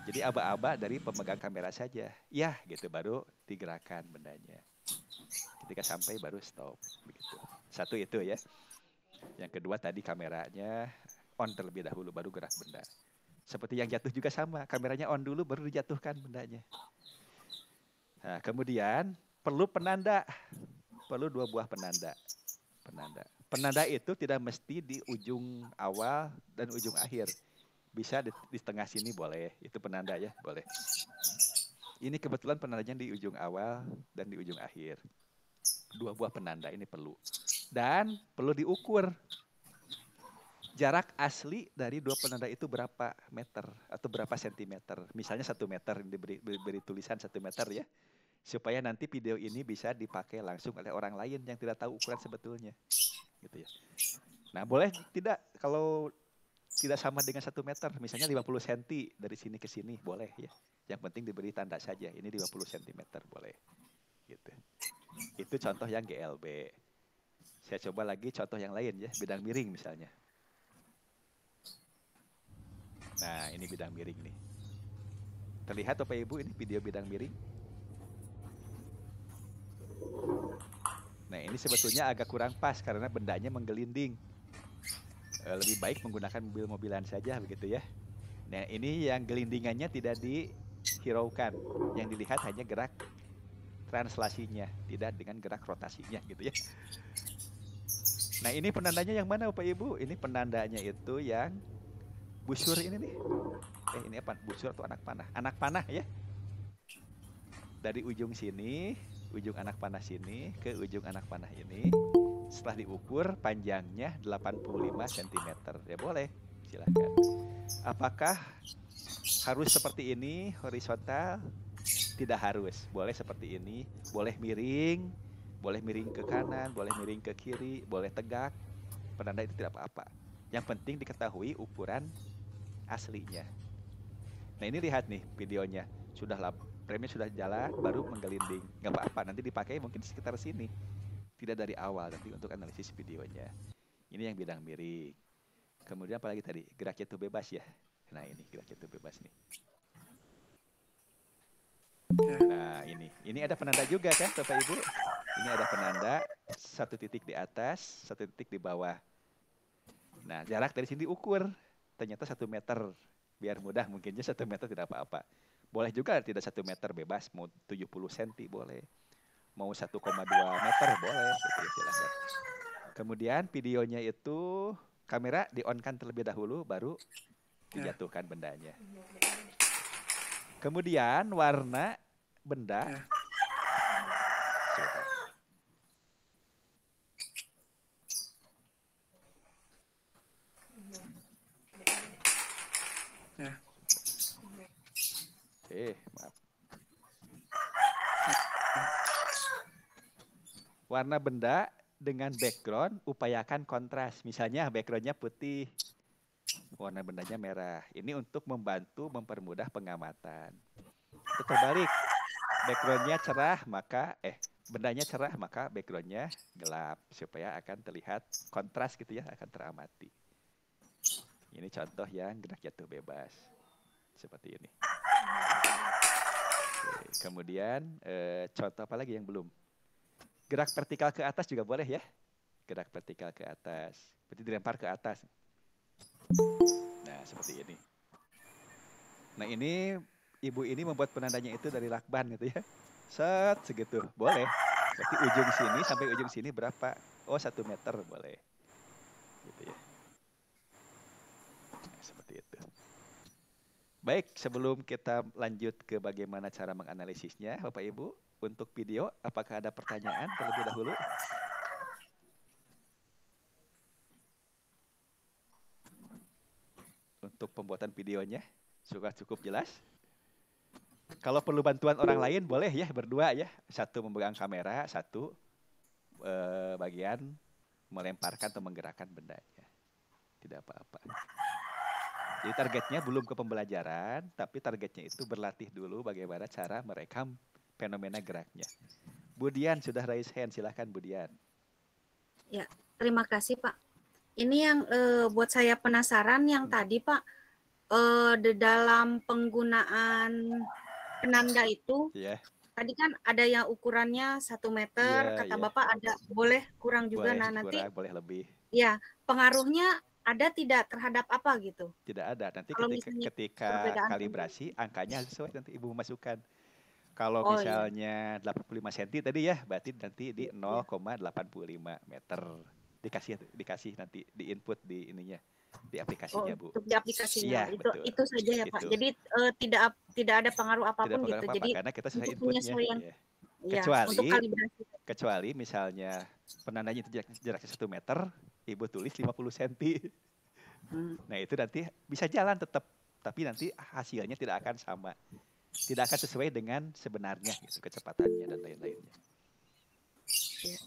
Jadi aba-aba dari pemegang kamera saja. Ya, gitu, baru digerakkan bendanya. Ketika sampai baru stop. Begitu. Satu itu ya. Yang kedua tadi kameranya on terlebih dahulu, baru gerak benda. Seperti yang jatuh juga sama. Kameranya on dulu, baru dijatuhkan bendanya. Nah, kemudian perlu penanda. Perlu 2 buah penanda. Penanda itu tidak mesti di ujung awal dan ujung akhir. Bisa di tengah sini boleh. Itu penanda ya, boleh. Ini kebetulan penandanya di ujung awal dan di ujung akhir. 2 buah penanda ini perlu. Dan perlu diukur. Jarak asli dari 2 penanda itu berapa meter atau berapa sentimeter. Misalnya 1 meter, diberi tulisan 1 meter ya. Supaya nanti video ini bisa dipakai langsung oleh orang lain yang tidak tahu ukuran sebetulnya. Gitu ya. Nah, boleh tidak kalau tidak sama dengan 1 meter, misalnya 50 cm dari sini ke sini, boleh ya. Yang penting diberi tanda saja, ini 50 cm, boleh. Gitu. Itu contoh yang GLB. Saya coba lagi contoh yang lain ya, bidang miring misalnya. Nah, ini bidang miring nih. Terlihat Bapak Ibu ini video bidang miring? Nah, ini sebetulnya agak kurang pas karena bendanya menggelinding. Lebih baik menggunakan mobil-mobilan saja begitu ya. Nah, ini yang gelindingannya tidak dihiraukan. Yang dilihat hanya gerak translasinya, tidak dengan gerak rotasinya gitu ya. Nah, ini penandanya yang mana Bapak Ibu? Ini penandanya itu yang busur ini nih. Ini apa? Busur atau anak panah? Anak panah ya. Dari ujung sini, ujung anak panah sini ke ujung anak panah ini. Setelah diukur panjangnya 85 cm. Ya boleh, silakan. Apakah harus seperti ini horizontal? Tidak harus. Boleh seperti ini, boleh miring ke kanan, boleh miring ke kiri, boleh tegak. Penanda itu tidak apa-apa. Yang penting diketahui ukuran aslinya. Nah, ini lihat nih videonya. Frame-nya sudah jalan, baru menggelinding. Nggak apa-apa, nanti dipakai mungkin sekitar sini. Tidak dari awal, nanti untuk analisis videonya. Ini yang bidang miring. Kemudian apalagi tadi? Geraknya itu bebas ya. Nah, ini geraknya itu bebas nih. Nah, ini ada penanda juga kan Bapak Ibu? Ini ada penanda, 1 titik di atas, 1 titik di bawah. Nah, jarak dari sini diukur. Ternyata 1 meter. Biar mudah, mungkinnya 1 meter tidak apa-apa. Boleh juga tidak 1 meter bebas, mau 70 cm boleh. Mau 1,2 meter boleh, gitu ya, silakan. Kemudian videonya itu kamera di-on-kan terlebih dahulu, baru dijatuhkan bendanya. Kemudian warna benda. Maaf. Warna benda dengan background upayakan kontras. Misalnya backgroundnya putih, warna bendanya merah. Ini untuk membantu mempermudah pengamatan. Itu terbalik, backgroundnya cerah bendanya cerah maka backgroundnya gelap supaya akan terlihat kontras gitu ya, akan teramati. Ini contoh yang gerak jatuh bebas seperti ini. Oke, kemudian contoh apa lagi yang belum? Gerak vertikal ke atas juga boleh ya. Gerak vertikal ke atas, berarti dilempar ke atas. Nah seperti ini. Nah ini ibu ini membuat penandanya itu dari lakban gitu ya. Set segitu boleh. Berarti ujung sini sampai ujung sini berapa? Oh 1 meter boleh. Gitu ya. Nah, seperti itu. Baik, sebelum kita lanjut ke bagaimana cara menganalisisnya, Bapak Ibu, untuk video, apakah ada pertanyaan terlebih dahulu? Untuk pembuatan videonya, sudah cukup jelas? Kalau perlu bantuan orang lain, boleh ya, berdua ya. Satu memegang kamera, satu bagian melemparkan atau menggerakkan bendanya. Tidak apa-apa. Jadi targetnya belum ke pembelajaran, tapi targetnya itu berlatih dulu bagaimana cara merekam fenomena geraknya. Budian sudah raise hand, silahkan Budian. Ya, terima kasih Pak. Ini yang buat saya penasaran yang tadi Pak, di dalam penggunaan penanda itu, tadi kan ada yang ukurannya 1 meter, kata Bapak ada boleh kurang juga, boleh nah nanti kurang, boleh lebih. Ya, pengaruhnya ada tidak terhadap apa gitu? Tidak ada, nanti Kalau ketika kalibrasi angkanya sesuai nanti Ibu masukkan. Kalau misalnya 85 cm tadi ya, berarti nanti di 0,85 meter. Dikasih nanti di input di ininya, di aplikasinya Bu. Untuk di aplikasinya, Iya, betul. Itu saja ya Pak. Jadi tidak ada pengaruh apapun tidak gitu. Apa-apa, Jadi karena kita sesuai untuk penyesuaian. inputnya. Ya, untuk kalibrasi. Kecuali misalnya penandanya itu jaraknya 1 meter, Ibu tulis 50 cm. Nah itu nanti bisa jalan tetap, tapi nanti hasilnya tidak akan sama. Tidak akan sesuai dengan sebenarnya gitu, kecepatannya dan lain-lainnya. Ya.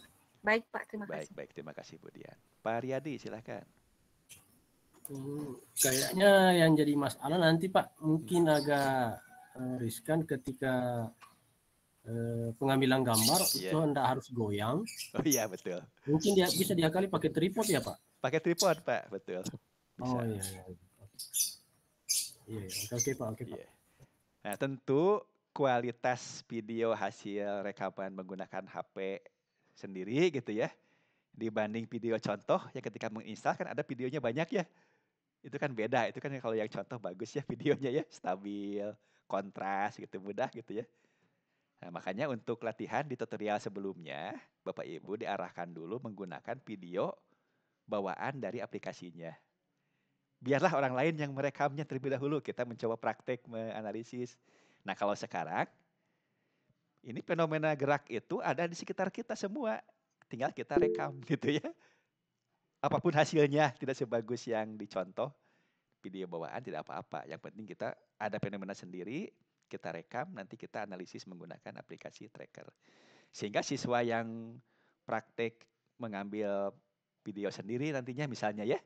Baik Pak, terima kasih. Baik, terima kasih Bu Dian. Pak Riyadi silakan. Kayaknya yang jadi masalah nanti Pak, mungkin agak riskan ketika pengambilan gambar itu hendak harus goyang. Oh iya betul. Mungkin dia bisa diakali pakai tripod ya Pak? Pakai tripod Pak, betul. Bisa. Oh iya. Iya, oke Pak. Nah tentu kualitas video hasil rekaman menggunakan HP sendiri gitu ya, dibanding video contoh yang ketika menginstal kan ada videonya banyak ya. Itu kan beda, itu kan kalau yang contoh bagus ya videonya ya, stabil, kontras gitu, mudah gitu ya. Nah, makanya untuk latihan di tutorial sebelumnya, Bapak Ibu diarahkan dulu menggunakan video bawaan dari aplikasinya. Biarlah orang lain yang merekamnya terlebih dahulu, kita mencoba praktek menganalisis. Nah, kalau sekarang, ini fenomena gerak itu ada di sekitar kita semua. Tinggal kita rekam gitu ya. Apapun hasilnya, tidak sebagus yang dicontoh, video bawaan tidak apa-apa. Yang penting kita ada fenomena sendiri, kita rekam, nanti kita analisis menggunakan aplikasi tracker. Sehingga siswa yang praktek mengambil video sendiri nantinya misalnya ya,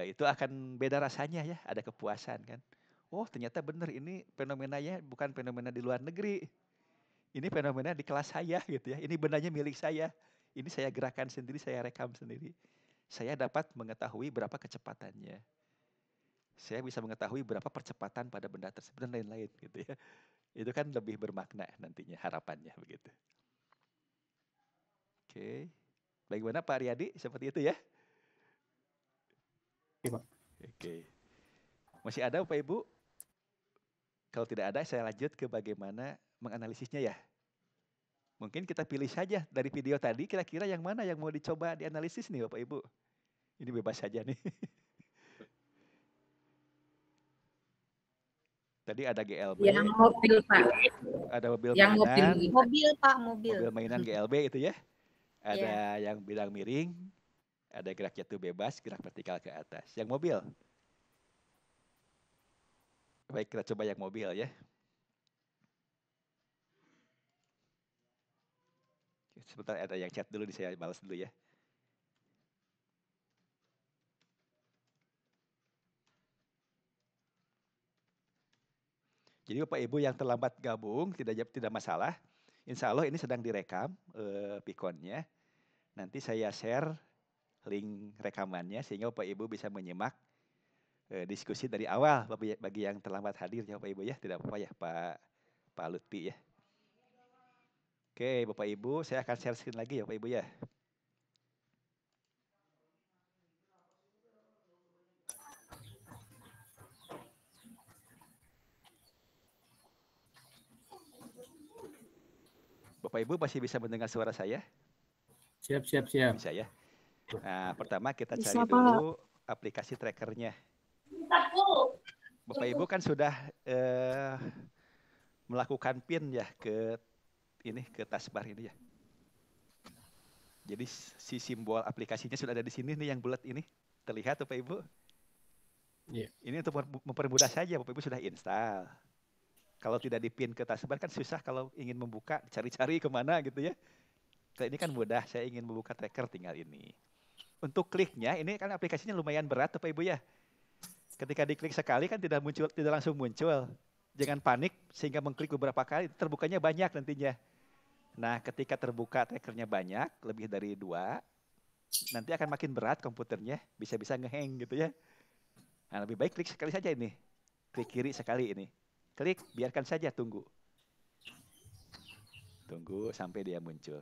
itu akan beda rasanya ya, ada kepuasan kan. Oh ternyata benar ini fenomenanya bukan fenomena di luar negeri. Ini fenomena di kelas saya gitu ya, ini bendanya milik saya. Ini saya gerakan sendiri, saya rekam sendiri. Saya dapat mengetahui berapa kecepatannya. Saya bisa mengetahui berapa percepatan pada benda tersebut dan lain-lain gitu ya. Itu kan lebih bermakna nantinya harapannya begitu. Oke. Bagaimana Pak Riyadi? Seperti itu ya? Oke. Masih ada Bapak Ibu? Kalau tidak ada saya lanjut ke bagaimana menganalisisnya ya. Mungkin kita pilih saja dari video tadi kira-kira yang mana yang mau dicoba dianalisis nih Bapak Ibu. Ini bebas saja nih. Tadi ada GLB. Yang mobil Pak. Ada mobil yang mainan. Mobil Pak, mobil. Mobil mainan GLB itu ya. Ada yang bilang miring, ada gerak jatuh bebas, gerak vertikal ke atas. Yang mobil. Baik, kita coba yang mobil ya. Sebentar ada yang chat dulu, saya balas dulu ya. Jadi Bapak Ibu yang terlambat gabung tidak masalah. Insya Allah ini sedang direkam pikonnya. Nanti saya share link rekamannya sehingga Bapak Ibu bisa menyimak diskusi dari awal bagi yang terlambat hadir ya Bapak Ibu ya. Tidak apa-apa ya Pak Lutfi ya. Oke Bapak Ibu, saya akan share screen lagi ya Bapak Ibu ya. Bapak Ibu masih bisa mendengar suara saya? Siap. Bisa ya. Nah, pertama kita Bisa, cari Pak. dulu aplikasi trackernya. Bapak Ibu kan sudah melakukan pin ya ke taskbar ini ya. Jadi si simbol aplikasinya sudah ada di sini nih yang bulat ini. Terlihat Bapak Ibu? Iya. Ini untuk mempermudah saja Bapak Ibu sudah install. Kalau tidak dipin ke taskbar kan susah kalau ingin membuka, cari-cari kemana gitu ya. Kalau ini kan mudah, saya ingin membuka tracker tinggal ini. Untuk kliknya, ini kan aplikasinya lumayan berat Bapak Ibu ya. Ketika diklik sekali kan tidak langsung muncul. Jangan panik sehingga mengklik beberapa kali, terbukanya banyak nantinya. Nah ketika terbuka trackernya banyak, lebih dari 2, nanti akan makin berat komputernya, bisa-bisa ngehang gitu ya. Nah lebih baik klik sekali saja ini. Klik kiri sekali ini. Klik, biarkan saja, tunggu. Tunggu sampai dia muncul.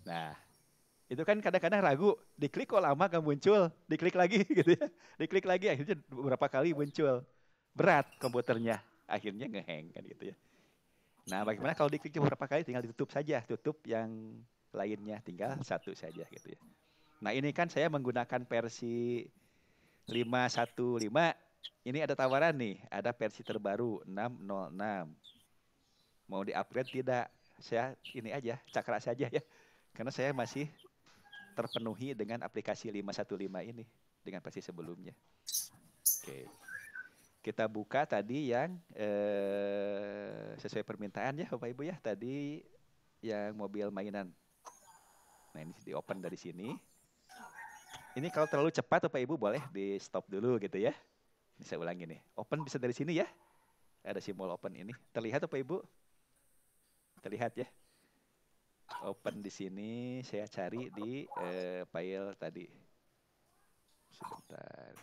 Nah, itu kan kadang-kadang ragu, diklik kok lama gak muncul, diklik lagi gitu ya. Diklik lagi akhirnya beberapa kali muncul. Berat komputernya, akhirnya ngehang kan gitu ya. Nah, bagaimana kalau diklik beberapa kali tinggal ditutup saja, tutup yang lainnya tinggal 1 saja gitu ya. Nah, ini kan saya menggunakan versi 5.1.5. Ini ada tawaran nih, ada versi terbaru 6.0.6. Mau di-upgrade tidak? Saya ini aja, cakra saja ya. Karena saya masih terpenuhi dengan aplikasi 5.1.5 ini dengan versi sebelumnya. Oke. Kita buka tadi yang sesuai permintaan ya Bapak Ibu ya. Tadi yang mobil mainan. Nah, ini di open dari sini. Ini kalau terlalu cepat Bapak Ibu boleh di stop dulu gitu ya. Ini saya ulangi nih. Open bisa dari sini ya. Ada simbol open ini. Terlihat Bapak Ibu? Terlihat ya. Open di sini. Saya cari di file tadi. Sebentar.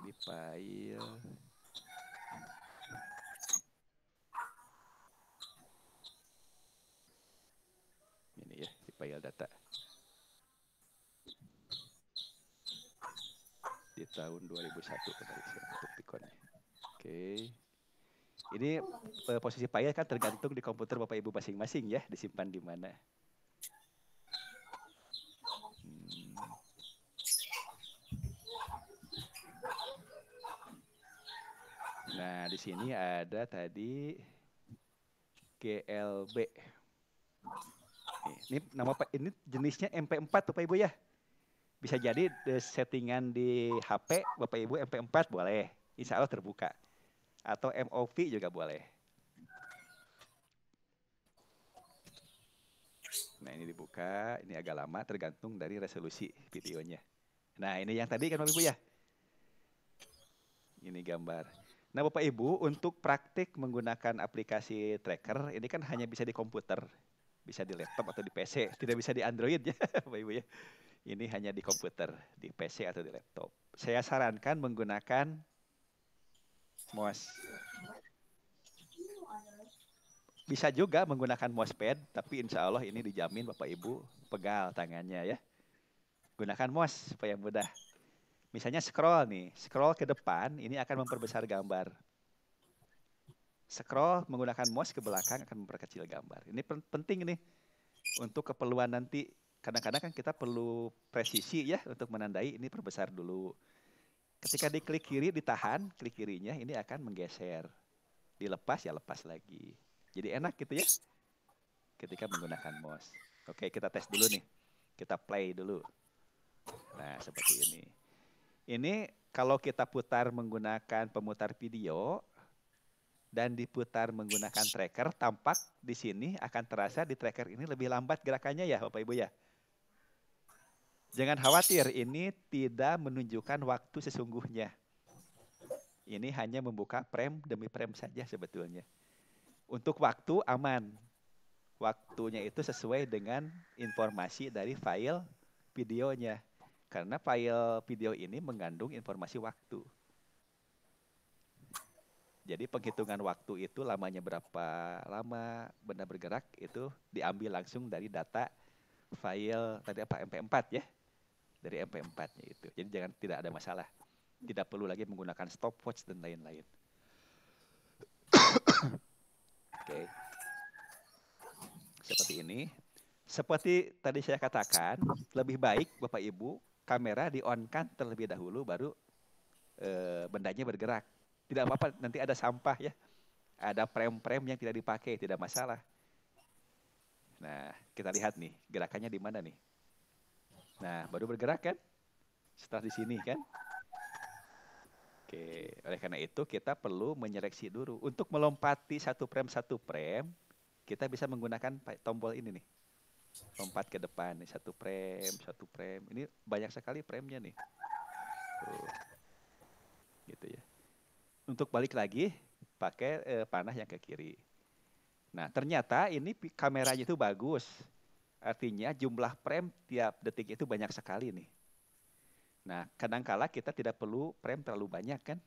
Di file. Ini ya, di file data. Di tahun 2001 kemarin untuk pikonnya. Oke. Ini posisi file kan tergantung di komputer Bapak Ibu masing-masing ya, disimpan di mana. Nah, di sini ada tadi GLB. Ini jenisnya MP4 Bapak Ibu ya. Bisa jadi settingan di HP Bapak Ibu MP4 boleh. Insya Allah terbuka. Atau MOV juga boleh. Nah ini dibuka. Ini agak lama tergantung dari resolusi videonya. Nah ini yang tadi kan Bapak Ibu ya. Ini gambar. Nah Bapak Ibu untuk praktik menggunakan aplikasi tracker. Ini kan hanya bisa di komputer. Bisa di laptop atau di PC. Tidak bisa di Android ya Bapak Ibu ya. Ini hanya di komputer, di PC atau di laptop. Saya sarankan menggunakan mouse. Bisa juga menggunakan mousepad, tapi insya Allah ini dijamin Bapak Ibu pegal tangannya ya. Gunakan mouse supaya mudah. Misalnya scroll nih, scroll ke depan, ini akan memperbesar gambar. Scroll menggunakan mouse ke belakang akan memperkecil gambar. Ini penting nih untuk keperluan nanti. Kadang-kadang kan kita perlu presisi ya untuk menandai, ini perbesar dulu. Ketika diklik kiri ditahan, klik kirinya ini akan menggeser. Dilepas ya lepas lagi. Jadi enak gitu ya ketika menggunakan mouse. Oke, kita tes dulu nih. Kita play dulu. Nah, seperti ini. Ini kalau kita putar menggunakan pemutar video dan diputar menggunakan tracker, tampak di sini akan terasa di tracker ini lebih lambat gerakannya ya Bapak Ibu ya. Jangan khawatir, ini tidak menunjukkan waktu sesungguhnya. Ini hanya membuka frame demi frame saja sebetulnya. Untuk waktu aman. Waktunya itu sesuai dengan informasi dari file videonya. Karena file video ini mengandung informasi waktu. Jadi penghitungan waktu itu lamanya berapa lama benda bergerak itu diambil langsung dari data file tadi apa MP4 ya. Dari MP4-nya itu. Jadi tidak ada masalah. Tidak perlu lagi menggunakan stopwatch dan lain-lain. Oke. Seperti ini. Seperti tadi saya katakan, lebih baik Bapak Ibu kamera di-on-kan terlebih dahulu baru bendanya bergerak. Tidak apa-apa, nanti ada sampah ya. Ada frame-frame yang tidak dipakai, tidak masalah. Nah, kita lihat nih, gerakannya di mana nih. Nah, baru bergerak kan? Setelah di sini kan? Oke, oleh karena itu kita perlu menyeleksi dulu. Untuk melompati satu frame, kita bisa menggunakan tombol ini nih. Lompat ke depan nih, satu frame. Ini banyak sekali frame-nya nih. Tuh. Gitu ya. Untuk balik lagi, pakai panah yang ke kiri. Nah, ternyata ini kameranya itu bagus. Artinya jumlah frame tiap detik itu banyak sekali nih. Nah, kadangkala kita tidak perlu frame terlalu banyak kan.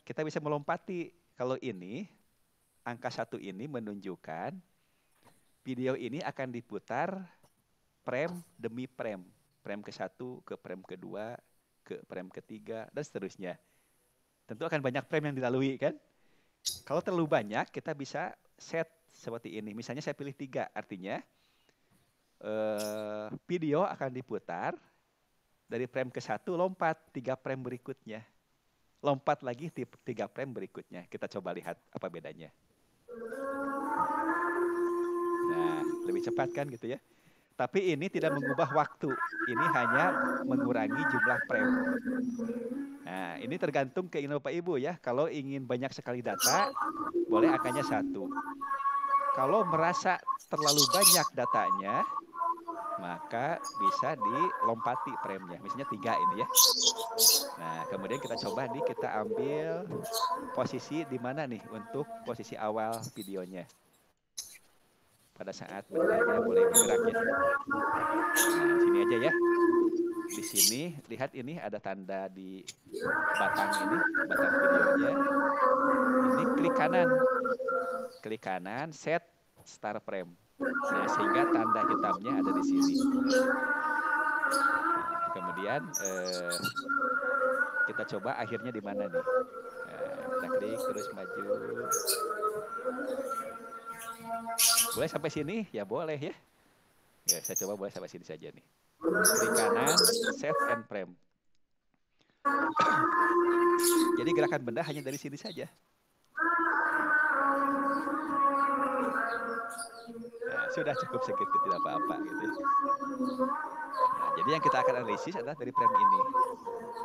Kita bisa melompati. Kalau ini, angka 1 ini menunjukkan video ini akan diputar frame demi frame. Frame ke-1, ke frame ke-2, ke frame ke-3, dan seterusnya. Tentu akan banyak frame yang dilalui kan. Kalau terlalu banyak, kita bisa set seperti ini. Misalnya saya pilih 3, artinya video akan diputar dari frame ke-1 lompat 3 frame berikutnya. Lompat lagi 3 frame berikutnya. Kita coba lihat apa bedanya. Nah, lebih cepat kan gitu ya. Tapi ini tidak mengubah waktu. Ini hanya mengurangi jumlah frame. Nah, ini tergantung keinginan Bapak Ibu ya. Kalau ingin banyak sekali data, boleh angkanya 1. Kalau merasa terlalu banyak datanya, maka bisa dilompati frame-nya. Misalnya 3 ini ya. Nah, kemudian kita coba nih, kita ambil posisi di mana nih untuk posisi awal videonya. Pada saat bendanya mulai bergerak ya. Nah, sini aja ya. Di sini, lihat ini ada tanda di batang ini, batang videonya. Ini klik kanan, set start frame. Nah, sehingga tanda hitamnya ada di sini. Nah, kemudian kita coba akhirnya di mana nih. Nah, kita klik terus maju. Boleh sampai sini? Ya boleh ya. Ya, saya coba boleh sampai sini saja nih. Klik kanan, set and frame. Jadi gerakan benda hanya dari sini saja. Nah, sudah cukup segitu, tidak apa-apa gitu. Nah, jadi yang kita akan analisis adalah dari frame ini.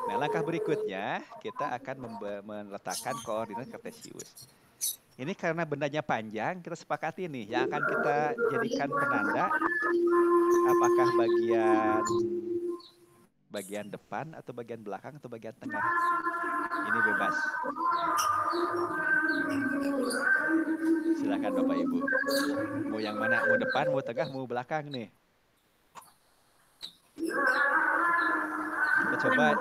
Nah, langkah berikutnya kita akan meletakkan koordinat kartesius. Ini karena bendanya panjang, kita sepakati nih yang akan kita jadikan penanda apakah bagian depan atau bagian belakang atau bagian tengah. Ini bebas. Silakan Bapak Ibu. Mau yang mana? Mau depan, mau tengah, mau belakang nih. Kita coba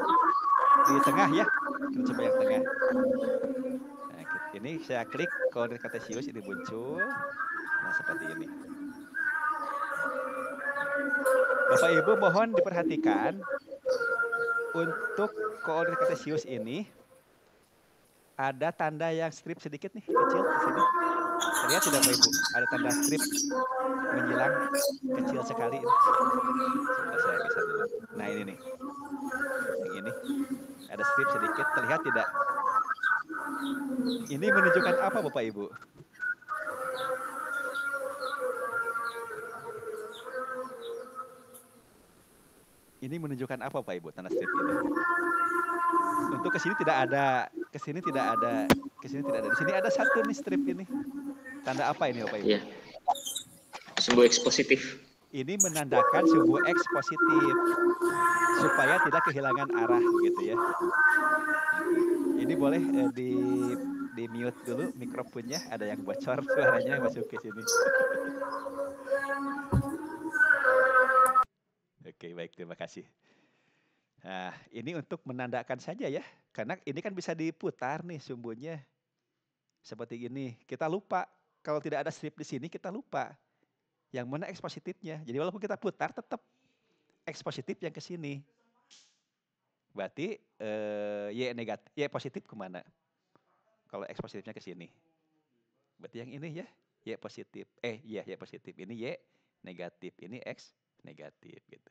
di tengah ya. Kita coba yang tengah. Nah, ini saya klik koordinat kartesius, ini muncul. Nah, seperti ini. Bapak Ibu mohon diperhatikan untuk koordinat kartesius ini ada tanda yang strip sedikit nih, kecil di sini. Terlihat tidak Bapak Ibu? Ada tanda strip menjilang kecil sekali. Sebentar saya bisa dulu. Nah, ini nih. Yang ini ada strip sedikit, terlihat tidak? Ini menunjukkan apa Bapak Ibu? Ini menunjukkan apa Pak Ibu tanda strip ini? Untuk ke sini tidak ada, ke sini tidak ada, ke sini tidak ada. Di sini ada satu nih strip ini. Tanda apa ini Bapak Ibu? Iya. Sumbu X positif. Ini menandakan sumbu X positif supaya tidak kehilangan arah begitu ya. Ini boleh di mute dulu mikrofonnya, ada yang bocor suaranya masuk ke sini. Oke, baik, terima kasih. Nah, ini untuk menandakan saja ya, karena ini kan bisa diputar nih sumbunya. Seperti ini, kita lupa. Kalau tidak ada strip di sini, kita lupa. Yang mana X positifnya. Jadi walaupun kita putar, tetap X positif yang ke sini. Berarti Y negatif, Y positif kemana? Kalau X positifnya ke sini. Berarti yang ini ya, Y positif. Iya, Y positif. Ini Y negatif, ini X negatif gitu.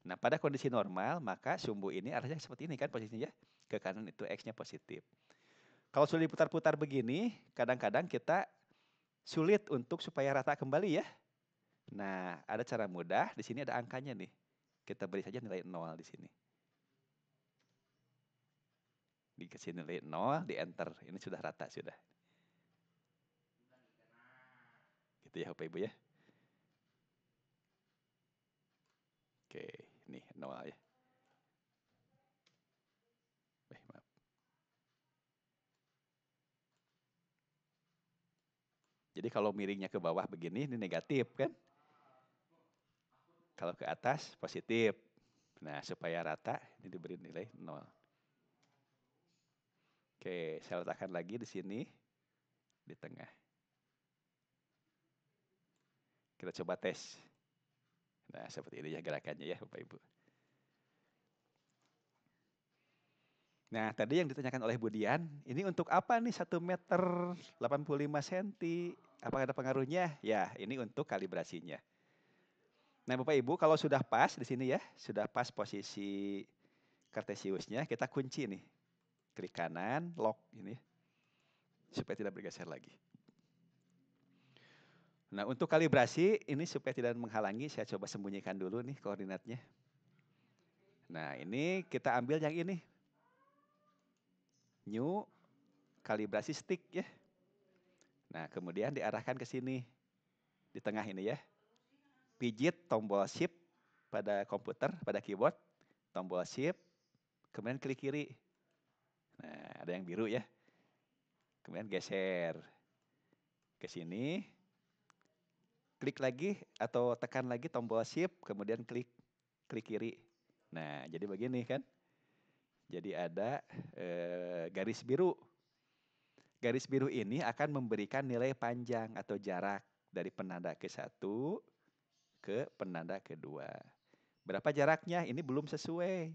Nah, pada kondisi normal, maka sumbu ini arahnya seperti ini kan posisinya ya. Ke kanan itu X-nya positif. Kalau sudah diputar-putar begini, kadang-kadang kita sulit untuk supaya rata kembali ya. Nah, ada cara mudah. Di sini ada angkanya nih. Kita beri saja nilai 0 di sini. Dikasih nilai 0, di enter. Ini sudah rata sudah. Gitu ya Bapak Ibu ya. Oke, nih 0 ya. Maaf. Jadi kalau miringnya ke bawah begini, ini negatif kan? Kalau ke atas, positif. Nah, supaya rata, ini diberi nilai 0. Oke, saya letakkan lagi di sini, di tengah. Kita coba tes. Nah, seperti ini ya gerakannya ya, Bapak Ibu. Nah, tadi yang ditanyakan oleh Bu Dian, ini untuk apa nih 1 meter 85 cm? Apakah ada pengaruhnya? Ya, ini untuk kalibrasinya. Nah, Bapak Ibu, kalau sudah pas di sini ya, sudah pas posisi kartesiusnya, kita kunci nih. Klik kanan, lock ini, supaya tidak bergeser lagi. Nah, untuk kalibrasi, ini supaya tidak menghalangi, saya coba sembunyikan dulu nih koordinatnya. Nah, ini kita ambil yang ini. New kalibrasi stick ya. Nah, kemudian diarahkan ke sini. Di tengah ini ya. Pijit tombol shift pada komputer, pada keyboard. Tombol shift, kemudian klik kiri. Nah, ada yang biru ya. Kemudian geser ke sini. Klik lagi atau tekan lagi tombol shift, kemudian klik kiri. Nah, jadi begini kan. Jadi ada garis biru. Garis biru ini akan memberikan nilai panjang atau jarak dari penanda ke-1 ke penanda ke-2. Berapa jaraknya? Ini belum sesuai.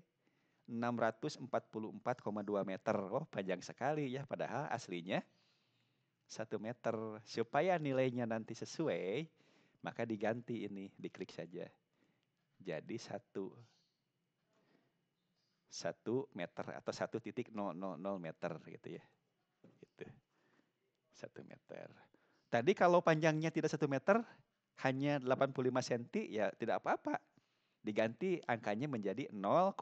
644,2 meter. Oh, panjang sekali ya. Padahal aslinya 1 meter. Supaya nilainya nanti sesuai, maka diganti ini. Diklik saja. Jadi 1 meter atau 1,000 meter gitu ya. Gitu. 1 meter. Tadi kalau panjangnya tidak 1 meter, hanya 85 cm, ya tidak apa-apa. Diganti angkanya menjadi 0,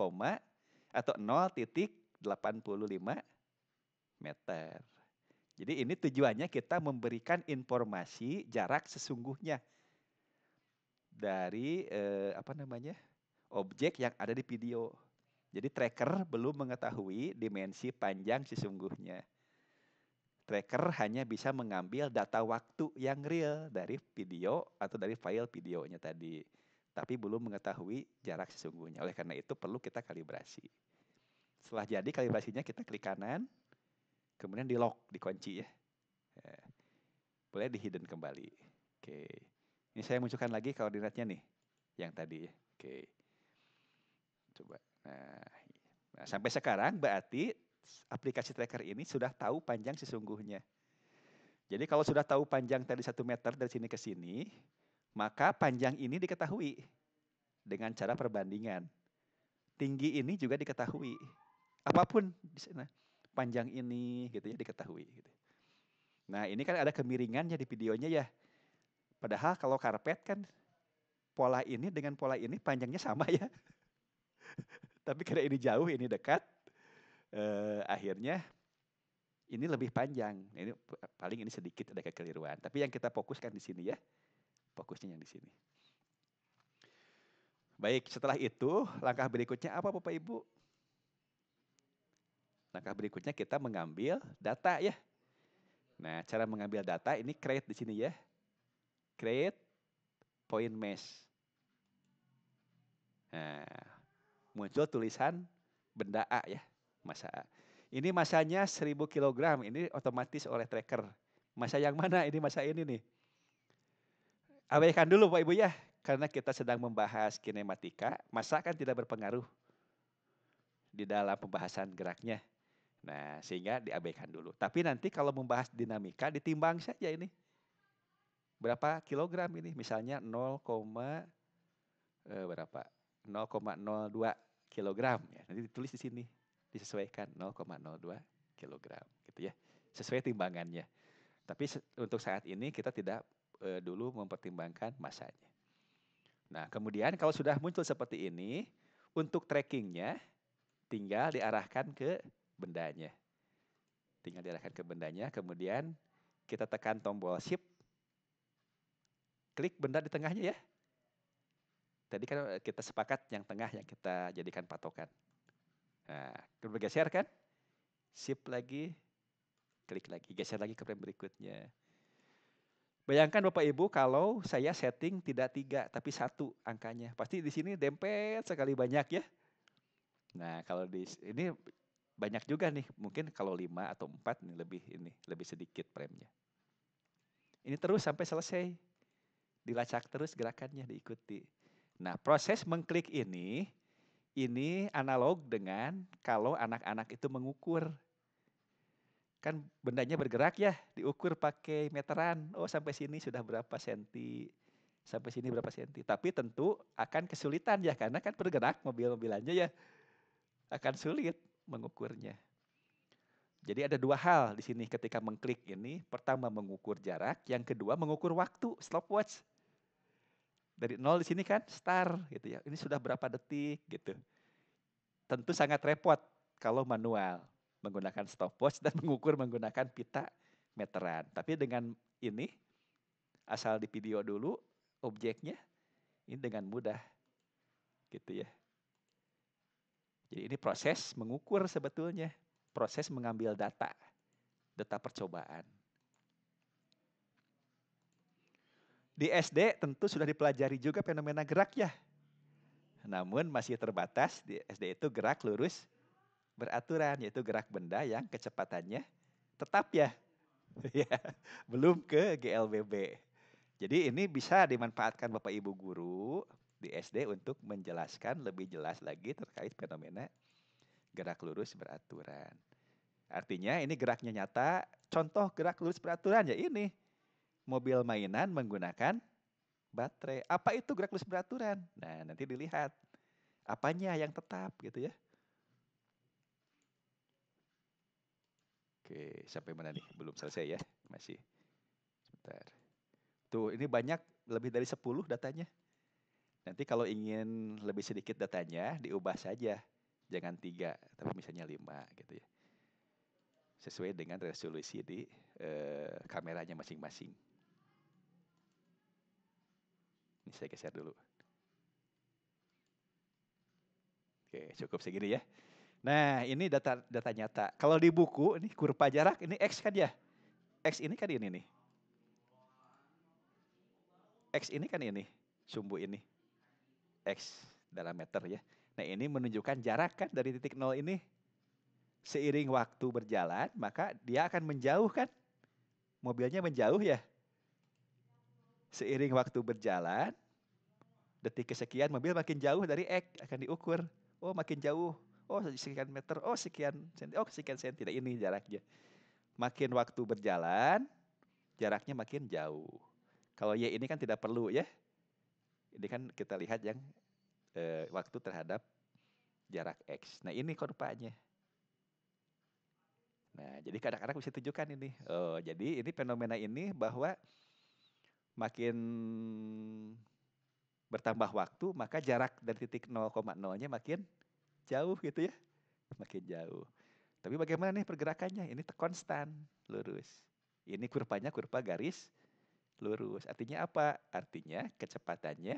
atau 0,85 meter. Jadi ini tujuannya kita memberikan informasi jarak sesungguhnya dari objek yang ada di video. Jadi tracker belum mengetahui dimensi panjang sesungguhnya. Tracker hanya bisa mengambil data waktu yang real dari video atau dari file videonya tadi. Tapi belum mengetahui jarak sesungguhnya. Oleh karena itu perlu kita kalibrasi. Setelah jadi kalibrasinya kita klik kanan. Kemudian di lock, dikunci ya. Boleh di hidden kembali. Oke. Ini saya munculkan lagi koordinatnya nih. Yang tadi ya. Oke. Coba. Nah, sampai sekarang berarti aplikasi tracker ini sudah tahu panjang sesungguhnya. Jadi kalau sudah tahu panjang tadi 1 meter dari sini ke sini, maka panjang ini diketahui dengan cara perbandingan. Tinggi ini juga diketahui. Apapun di sana, panjang ini gitu ya diketahui. Gitu. Nah, ini kan ada kemiringannya di videonya ya. Padahal kalau karpet kan pola ini dengan pola ini panjangnya sama ya. Tapi karena ini jauh, ini dekat, akhirnya ini lebih panjang. Ini paling ini sedikit ada kekeliruan. Tapi yang kita fokuskan di sini ya, fokusnya yang di sini. Baik, setelah itu langkah berikutnya apa Bapak Ibu? Langkah berikutnya kita mengambil data ya. Nah, cara mengambil data ini create di sini ya. Create point mesh. Nah, muncul tulisan benda A ya, massa A. Ini masanya 1000 kg, ini otomatis oleh tracker. Massa yang mana? Ini massa ini nih. Abaikan dulu Pak Ibu ya, karena kita sedang membahas kinematika, massa kan tidak berpengaruh di dalam pembahasan geraknya. Nah, sehingga diabaikan dulu. Tapi nanti kalau membahas dinamika, ditimbang saja ini. Berapa kilogram ini? Misalnya 0,02 kilogram. Ya, nanti ditulis di sini. Disesuaikan 0,02 kilogram. Gitu ya. Sesuai timbangannya. Tapi untuk saat ini kita tidak dulu mempertimbangkan massanya. Nah, kemudian kalau sudah muncul seperti ini, untuk trackingnya tinggal diarahkan ke bendanya. Tinggal diarahkan ke bendanya, kemudian kita tekan tombol shift, klik benda di tengahnya ya. Tadi kan kita sepakat yang tengah yang kita jadikan patokan. Nah, bergeser kan? Shift lagi, klik lagi, geser lagi ke frame berikutnya. Bayangkan Bapak Ibu kalau saya setting tidak 3 tapi 1 angkanya. Pasti di sini dempet sekali banyak ya. Nah, kalau di ini banyak juga nih, mungkin kalau 5 atau 4 ini lebih sedikit frame-nya. Ini terus sampai selesai. Dilacak terus gerakannya, diikuti. Nah, proses mengklik ini analog dengan kalau anak-anak itu mengukur. Kan bendanya bergerak ya, diukur pakai meteran. Oh, sampai sini sudah berapa senti, sampai sini berapa senti. Tapi tentu akan kesulitan ya, karena kan bergerak mobil-mobilannya ya, akan sulit mengukurnya. Jadi ada 2 hal di sini ketika mengklik ini. Pertama mengukur jarak, yang kedua mengukur waktu, stopwatch. Dari 0 di sini kan start gitu ya. Ini sudah berapa detik gitu. Tentu sangat repot kalau manual menggunakan stopwatch dan mengukur menggunakan pita meteran. Tapi dengan ini asal di video dulu objeknya, ini dengan mudah gitu ya. Jadi ini proses mengukur sebetulnya, proses mengambil data percobaan. Di SD tentu sudah dipelajari juga fenomena gerak ya. Namun masih terbatas, di SD itu gerak lurus beraturan, yaitu gerak benda yang kecepatannya tetap ya. Belum ke GLBB. Jadi ini bisa dimanfaatkan Bapak Ibu guru di SD untuk menjelaskan lebih jelas lagi terkait fenomena gerak lurus beraturan. Artinya ini geraknya nyata, contoh gerak lurus beraturan ya ini. Mobil mainan menggunakan baterai. Apa itu gerak lurus beraturan? Nah, nanti dilihat apanya yang tetap gitu ya. Oke, sampai mana nih? Belum selesai ya, masih. Sebentar. Tuh, ini banyak, lebih dari 10 datanya. Nanti kalau ingin lebih sedikit datanya, diubah saja. Jangan 3, tapi misalnya 5 gitu ya. Sesuai dengan resolusi di kameranya masing-masing. Ini saya geser dulu. Oke, cukup segini ya. Nah, ini data nyata. Kalau di buku, ini kurva jarak, ini X kan ya? X ini kan ini nih. X ini kan ini, sumbu ini. X dalam meter ya. Nah, ini menunjukkan jarak kan dari titik 0 ini. Seiring waktu berjalan, maka dia akan menjauh kan? Mobilnya menjauh ya. Seiring waktu berjalan, detik kesekian mobil makin jauh dari X akan diukur. Oh, makin jauh. Oh, sekian meter. Oh, sekian senti. Oh, sekian senti. Nah, ini jaraknya. Makin waktu berjalan, jaraknya makin jauh. Kalau Y ini kan tidak perlu ya. Ini kan kita lihat yang waktu terhadap jarak X. Nah, ini kurvanya. Nah, jadi kadang-kadang bisa tunjukkan ini. Oh, jadi ini fenomena ini bahwa makin bertambah waktu, maka jarak dari titik 0,0-nya makin jauh gitu ya. Makin jauh. Tapi bagaimana nih pergerakannya? Ini konstan, lurus. Ini kurvanya kurva garis lurus. Artinya apa? Artinya kecepatannya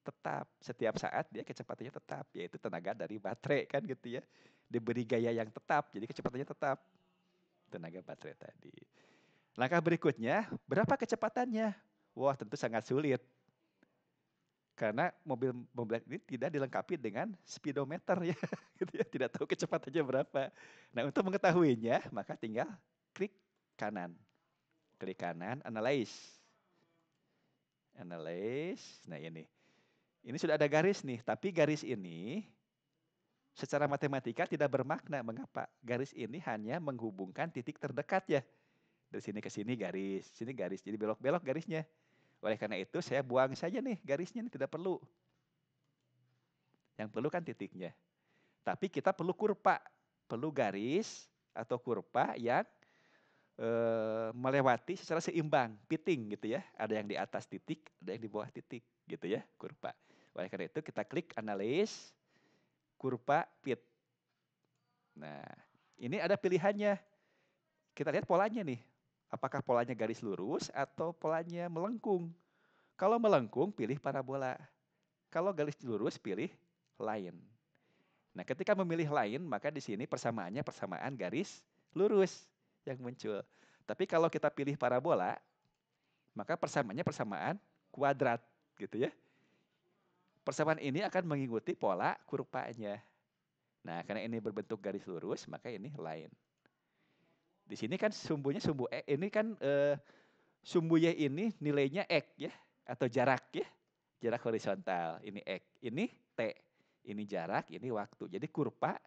tetap. Setiap saat dia kecepatannya tetap, yaitu tenaga dari baterai kan gitu ya. Diberi gaya yang tetap, jadi kecepatannya tetap. Tenaga baterai tadi. Langkah berikutnya, berapa kecepatannya? Wah, tentu sangat sulit. Karena mobil ini tidak dilengkapi dengan speedometer ya, gitu ya, tidak tahu kecepatannya berapa. Nah, untuk mengetahuinya, maka tinggal klik kanan. Klik kanan, analyze. Analyze, nah ini. Ini sudah ada garis nih, tapi garis ini secara matematika tidak bermakna. Mengapa? Garis ini hanya menghubungkan titik terdekat ya. Dari sini ke sini garis, sini garis, jadi belok-belok garisnya. Oleh karena itu saya buang saja nih garisnya, nih tidak perlu. Yang perlu kan titiknya. Tapi kita perlu kurva, perlu garis atau kurva yang melewati secara seimbang, pitting gitu ya. Ada yang di atas titik, ada yang di bawah titik gitu ya, kurva. Oleh karena itu kita klik analyze, kurva pit. Nah, ini ada pilihannya. Kita lihat polanya nih. Apakah polanya garis lurus atau polanya melengkung? Kalau melengkung, pilih parabola. Kalau garis lurus, pilih line. Nah, ketika memilih line, maka di sini persamaannya persamaan garis lurus yang muncul. Tapi kalau kita pilih parabola, maka persamaannya persamaan kuadrat, gitu ya. Persamaan ini akan mengikuti pola kurvanya. Nah, karena ini berbentuk garis lurus, maka ini line. Di sini kan sumbunya sumbu E, ini kan sumbu Y ini nilainya X ya, atau jarak ya. Jarak horizontal, ini X, ini T. Ini jarak, ini waktu. Jadi kurva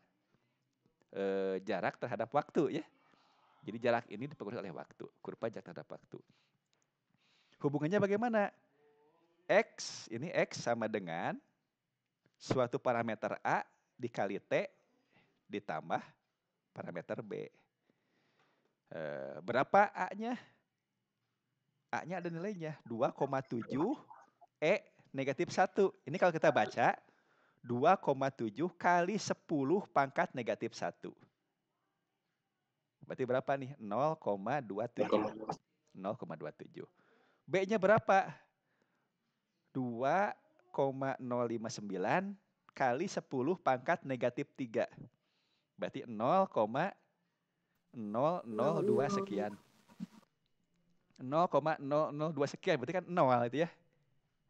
jarak terhadap waktu ya. Jadi jarak ini dipengaruhi oleh waktu. Kurva jarak terhadap waktu. Hubungannya bagaimana? X, ini X sama dengan suatu parameter A dikali T ditambah parameter B. Berapa A-nya? A-nya ada nilainya 2,7 E negatif 1. Ini kalau kita baca 2,7 kali 10 pangkat negatif 1. Berarti berapa nih? 0,27. 0,27. B-nya berapa? 2,059 kali 10 pangkat negatif 3. Berarti 0,002 sekian. 0,002 sekian berarti kan 0 itu ya.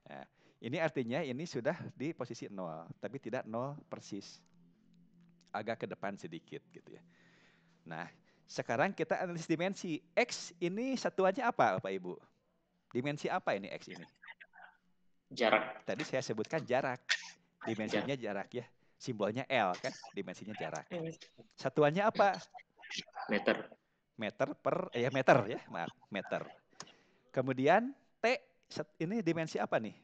Nah, ini artinya ini sudah di posisi 0, tapi tidak 0 persis. Agak ke depan sedikit gitu ya. Nah, sekarang kita analisis dimensi. X ini satuannya apa, Bapak Ibu? Dimensi apa ini X ini? Jarak. Tadi saya sebutkan jarak. Dimensinya jarak ya. Simbolnya L kan, dimensinya jarak. Satuannya apa? Meter. Meter per meter ya, maaf, meter. Kemudian T ini dimensi apa nih?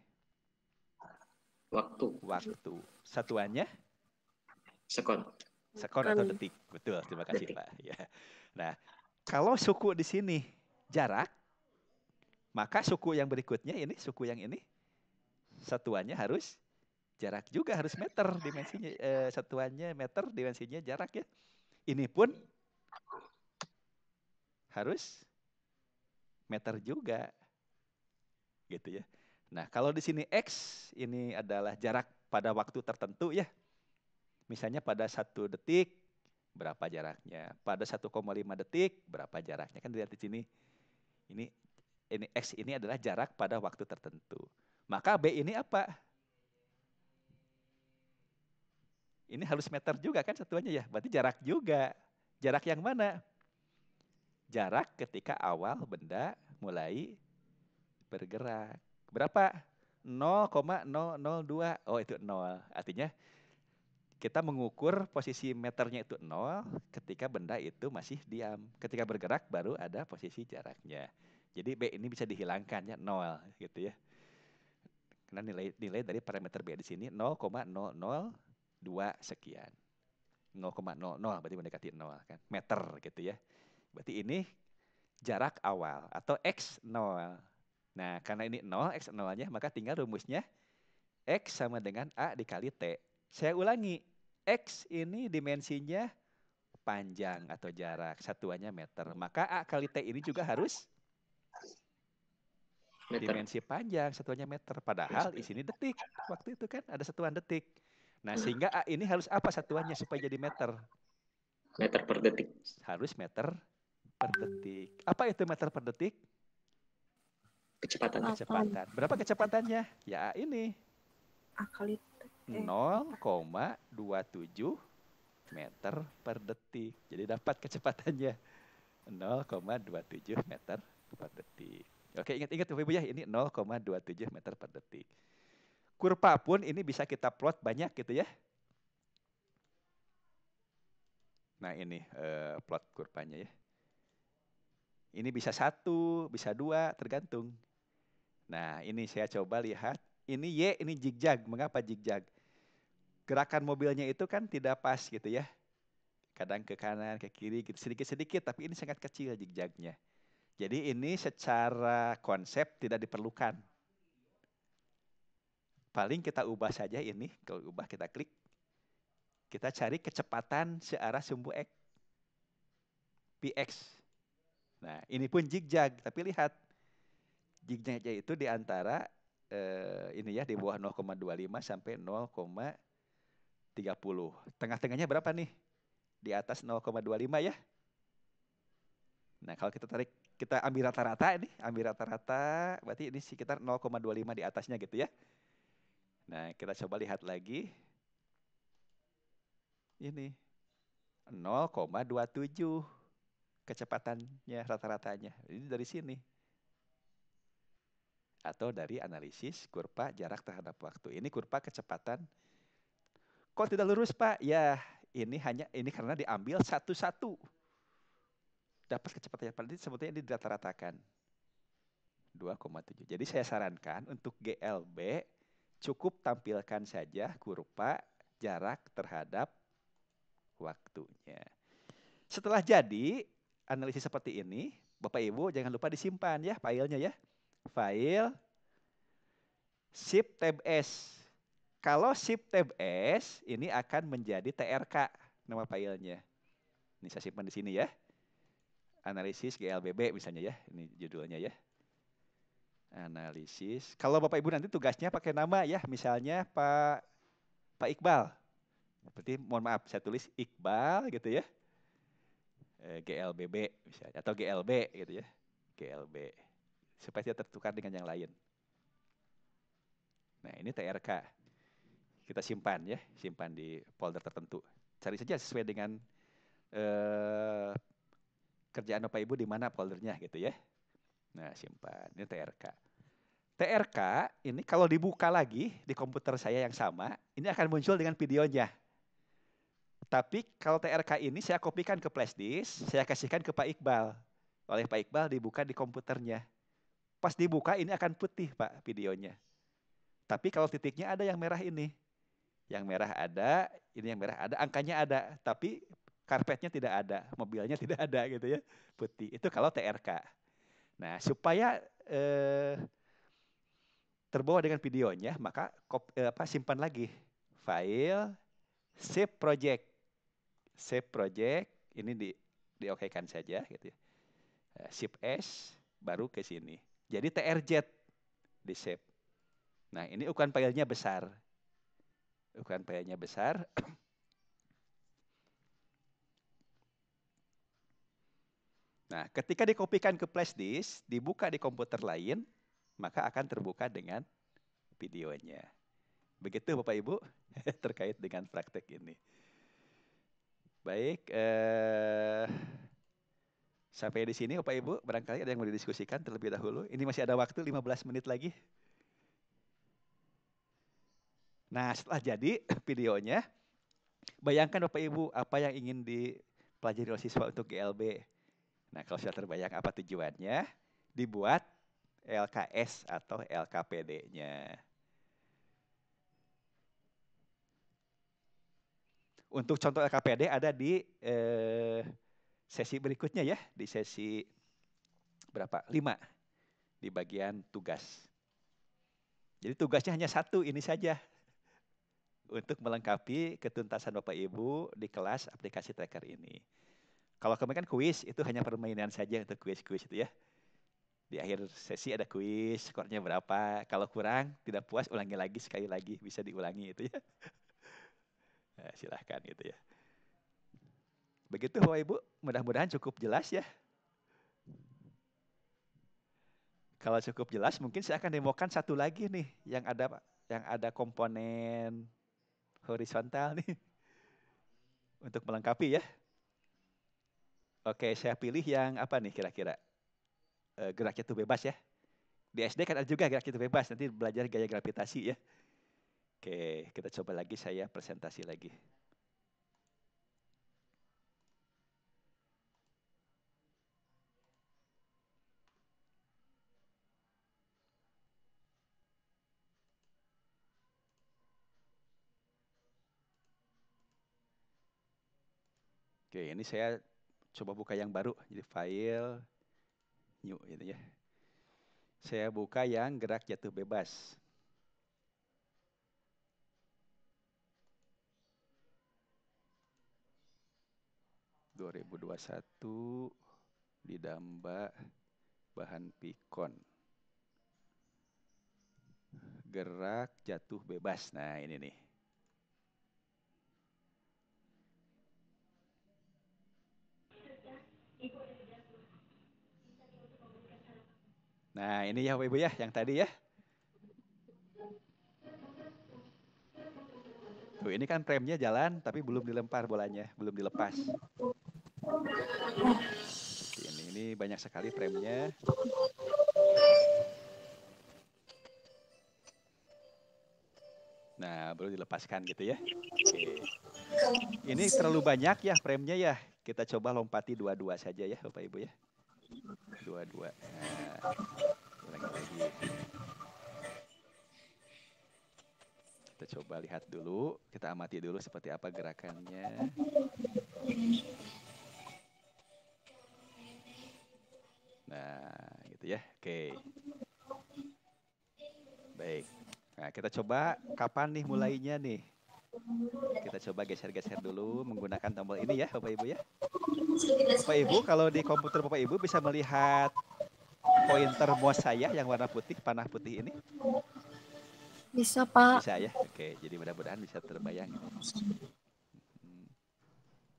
Waktu. Waktu. Satuannya? Sekon. Sekon atau detik. Betul, terima kasih Detik. Pak. Ya. Nah, kalau suku di sini jarak, maka suku yang berikutnya ini, suku yang ini, satuannya harus jarak juga, harus meter dimensinya. Satuannya meter, dimensinya jarak ya. Ini pun harus meter juga. Gitu ya. Nah, kalau di sini X ini adalah jarak pada waktu tertentu ya. Misalnya pada 1 detik berapa jaraknya? Pada 1,5 detik berapa jaraknya? Kan dilihat di sini. Ini X ini adalah jarak pada waktu tertentu. Maka B ini apa? Ini harus meter juga kan satuannya ya. Berarti jarak juga. Jarak yang mana? Jarak ketika awal benda mulai bergerak. Berapa? 0,002. Oh, itu 0. Artinya kita mengukur posisi meternya itu 0 ketika benda itu masih diam. Ketika bergerak baru ada posisi jaraknya. Jadi B ini bisa dihilangkan ya, 0 gitu ya. Karena nilai dari parameter B di sini 0,002 sekian. 0,00 berarti mendekati 0 kan. Meter gitu ya. Berarti ini jarak awal atau X0. Nah, karena ini 0, X0-nya, maka tinggal rumusnya X sama dengan A dikali T. Saya ulangi. X ini dimensinya panjang atau jarak, satuannya meter. Maka A kali T ini juga harus Meter. dimensi panjang, satuannya meter. Padahal di sini detik. Waktu itu kan ada satuan detik. Nah, sehingga A ini harus apa satuannya supaya jadi meter? Meter per detik. Harus meter per detik. Apa itu meter per detik? Kecepatan. Kecepatan. Berapa kecepatannya? Ya ini. A kali 0,27 meter per detik. Jadi dapat kecepatannya 0,27 meter per detik. Oke, ingat-ingat Bapak Ibu ya, ini 0,27 meter per detik. Kurva pun ini bisa kita plot banyak gitu ya. Nah ini plot kurvanya ya. Ini bisa 1, bisa 2, tergantung. Nah ini saya coba lihat. Ini Y, ini zigzag. Mengapa zigzag? Gerakan mobilnya itu kan tidak pas gitu ya. Kadang ke kanan, ke kiri, gitu sedikit-sedikit. Tapi ini sangat kecil zigzagnya. Jadi ini secara konsep tidak diperlukan. Paling kita ubah saja ini. Kalau ubah kita klik. Kita cari kecepatan searah sumbu X. Px. Nah ini pun zigzag. Tapi lihat. Zigzagnya itu di antara ini ya di bawah 0,25 sampai 0,30. Tengah-tengahnya berapa nih? Di atas 0,25 ya. Nah, kalau kita tarik, kita ambil rata-rata ini, berarti ini sekitar 0,25 di atasnya gitu ya. Nah, kita coba lihat lagi. Ini 0,27 kecepatannya rata-ratanya. Ini dari sini. Atau dari analisis kurva jarak terhadap waktu. Ini kurva kecepatan. Kok tidak lurus, Pak? Ya, ini karena diambil satu-satu. Dapat kecepatannya pada sebetulnya ini dirata-ratakan. 2,7. Jadi saya sarankan untuk GLB cukup tampilkan saja kurva jarak terhadap waktunya. Setelah jadi analisis seperti ini, Bapak Ibu jangan lupa disimpan ya filenya ya. File Shift Tab S. Kalau Shift Tab S ini akan menjadi TRK nama filenya. Ini saya simpan di sini ya. Analisis GLBB misalnya ya. Ini judulnya ya. Analisis. Kalau Bapak Ibu nanti tugasnya pakai nama ya. Misalnya Pak Iqbal. Berarti mohon maaf saya tulis Iqbal gitu ya. GLBB misalnya. Atau GLB gitu ya. GLB. Supaya tidak tertukar dengan yang lain. Nah ini TRK. Kita simpan ya. Simpan di folder tertentu. Cari saja sesuai dengan kerjaan Bapak Ibu di mana foldernya gitu ya. Nah simpan. Ini TRK. TRK ini kalau dibuka lagi di komputer saya yang sama. Ini akan muncul dengan videonya. Tapi kalau TRK ini saya kopikan ke flash disk. Saya kasihkan ke Pak Iqbal. Oleh Pak Iqbal dibuka di komputernya. Pas dibuka ini akan putih Pak videonya. Tapi kalau titiknya ada yang merah ini. Yang merah ada, ini yang merah ada, angkanya ada. Tapi karpetnya tidak ada, mobilnya tidak ada gitu ya. Putih. Itu kalau TRK. Nah supaya terbawa dengan videonya, maka simpan lagi. File, save project. Save project, ini diokekan saja gitu ya. Shift S, baru ke sini. Jadi TRZ di save. Nah ini ukuran filenya besar. Ukuran filenya besar. Nah ketika dikopikan ke flash disk, dibuka di komputer lain, maka akan terbuka dengan videonya. Begitu Bapak Ibu terkait dengan praktek ini. Baik, sampai di sini Bapak Ibu, barangkali ada yang mau didiskusikan terlebih dahulu. Ini masih ada waktu 15 menit lagi. Nah setelah jadi videonya, bayangkan Bapak Ibu apa yang ingin dipelajari oleh siswa untuk GLB. Nah kalau sudah terbayang apa tujuannya, dibuat LKS atau LKPD-nya. Untuk contoh LKPD ada di sesi berikutnya ya, di sesi berapa? 5 di bagian tugas. Jadi tugasnya hanya satu ini saja. untuk melengkapi ketuntasan Bapak Ibu di kelas aplikasi tracker ini. Kalau kemarin kan kuis, itu hanya permainan saja untuk kuis-kuis itu ya. Di akhir sesi ada kuis, skornya berapa. Kalau kurang, tidak puas, ulangi lagi sekali lagi. Bisa diulangi itu ya. Nah, silahkan gitu ya. Begitu Bapak Ibu, mudah-mudahan cukup jelas ya. Kalau cukup jelas, mungkin saya akan demokan satu lagi nih yang ada komponen horizontal nih untuk melengkapi ya. Oke, saya pilih yang apa nih kira-kira? Gerak jatuh bebas ya. Di SD kan ada juga gerak jatuh bebas, nanti belajar gaya gravitasi ya. Oke, kita coba lagi, saya presentasi lagi. Oke, ini saya coba buka yang baru, jadi file new gitu ya. Saya buka yang gerak jatuh bebas. (2021) Didamba bahan pikon. Gerak jatuh bebas. Nah, ini nih. Nah, ini ya Bapak Ibu ya, yang tadi ya. Tuh, ini kan premnya jalan, tapi belum dilempar bolanya, belum dilepas. Seperti ini banyak sekali premnya. Nah, baru dilepaskan gitu ya. Oke. Ini terlalu banyak ya premnya ya. Kita coba lompati dua-dua saja ya Bapak Ibu ya. Dua-dua. Nah, ulangi lagi. Kita coba lihat dulu, kita amati dulu seperti apa gerakannya. Nah, gitu ya. Oke. Baik. Nah, kita coba kapan nih mulainya nih. Kita coba geser-geser dulu menggunakan tombol ini ya Bapak Ibu ya. Bapak Ibu, kalau di komputer Bapak Ibu bisa melihat pointer mouse saya yang warna putih, panah putih ini? Bisa, Pak. Bisa ya. Oke, jadi mudah-mudahan bisa terbayang.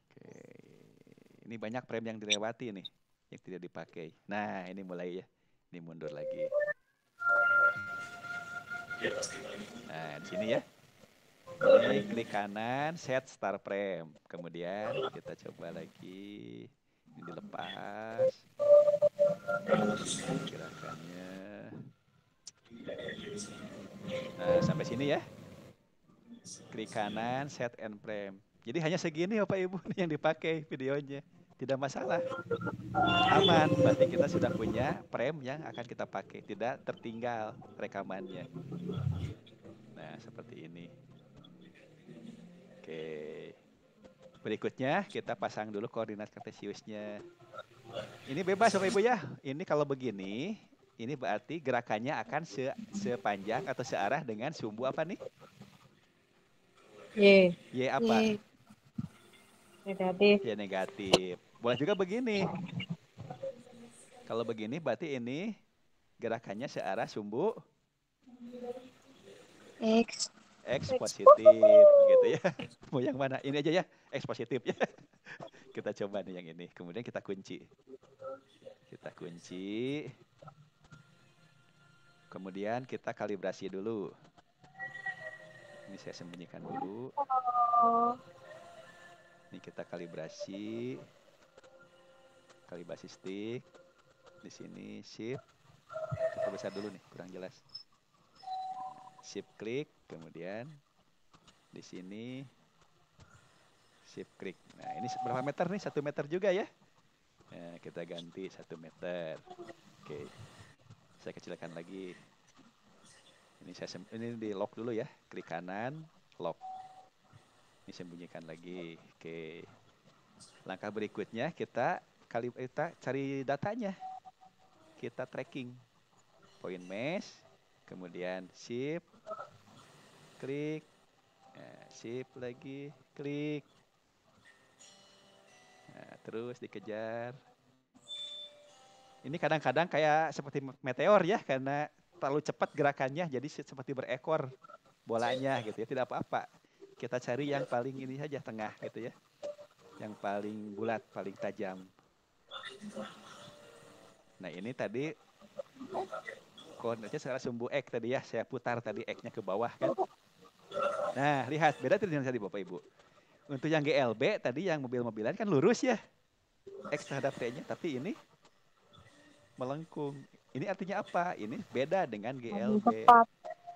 Oke. Ini banyak frame yang dilewati nih, yang tidak dipakai. Nah, ini mulai ya. Ini mundur lagi. Nah, di sini ya. Ini klik kanan, set start frame. Kemudian kita coba lagi. Ini dilepas. Gerakannya. Nah, sampai sini ya. Klik kanan, set end frame. Jadi hanya segini Bapak Ibu yang dipakai videonya. Tidak masalah. Aman, berarti kita sudah punya frame yang akan kita pakai. Tidak tertinggal rekamannya. Nah, seperti ini. Oke. Berikutnya kita pasang dulu koordinat kartesiusnya. Ini bebas Bapak Ibu ya. Ini kalau begini, ini berarti gerakannya akan sepanjang atau searah dengan sumbu apa nih? Y. Y apa? Y. Negatif. Y negatif. Boleh juga begini. Kalau begini berarti ini gerakannya searah sumbu X. X positif gitu ya. Mau yang mana? Ini aja ya, X positif ya. Kita coba nih yang ini. Kemudian kita kunci. Kita kunci. Kemudian kita kalibrasi dulu. Ini saya sembunyikan dulu. Ini kita kalibrasi. Kalibrasi stick. Di sini shift. Kita besar dulu nih, kurang jelas. Shift klik, kemudian di sini shift klik. Nah, ini berapa meter nih? 1 meter juga ya. Nah, kita ganti 1 meter. Oke. Saya kecilkan lagi. Ini di lock dulu ya. Klik kanan, lock. Ini sembunyikan lagi. Oke. Langkah berikutnya kita cari datanya. Kita tracking. Point mesh, kemudian shift, klik, Nah, sip lagi, klik. Nah, terus dikejar. Ini kadang-kadang kayak seperti meteor ya, karena terlalu cepat gerakannya, jadi seperti berekor bolanya gitu ya. Tidak apa-apa. Kita cari yang paling ini saja, tengah gitu ya. Yang paling bulat, paling tajam. Nah ini tadi koordinatnya sekarang sumbu X tadi ya. Saya putar tadi X-nya ke bawah kan. Nah lihat, beda tidak tadi Bapak Ibu. Untuk yang GLB tadi yang mobil-mobilan kan lurus ya. X terhadap T-nya, tapi ini melengkung. Ini artinya apa? Ini beda dengan GLB.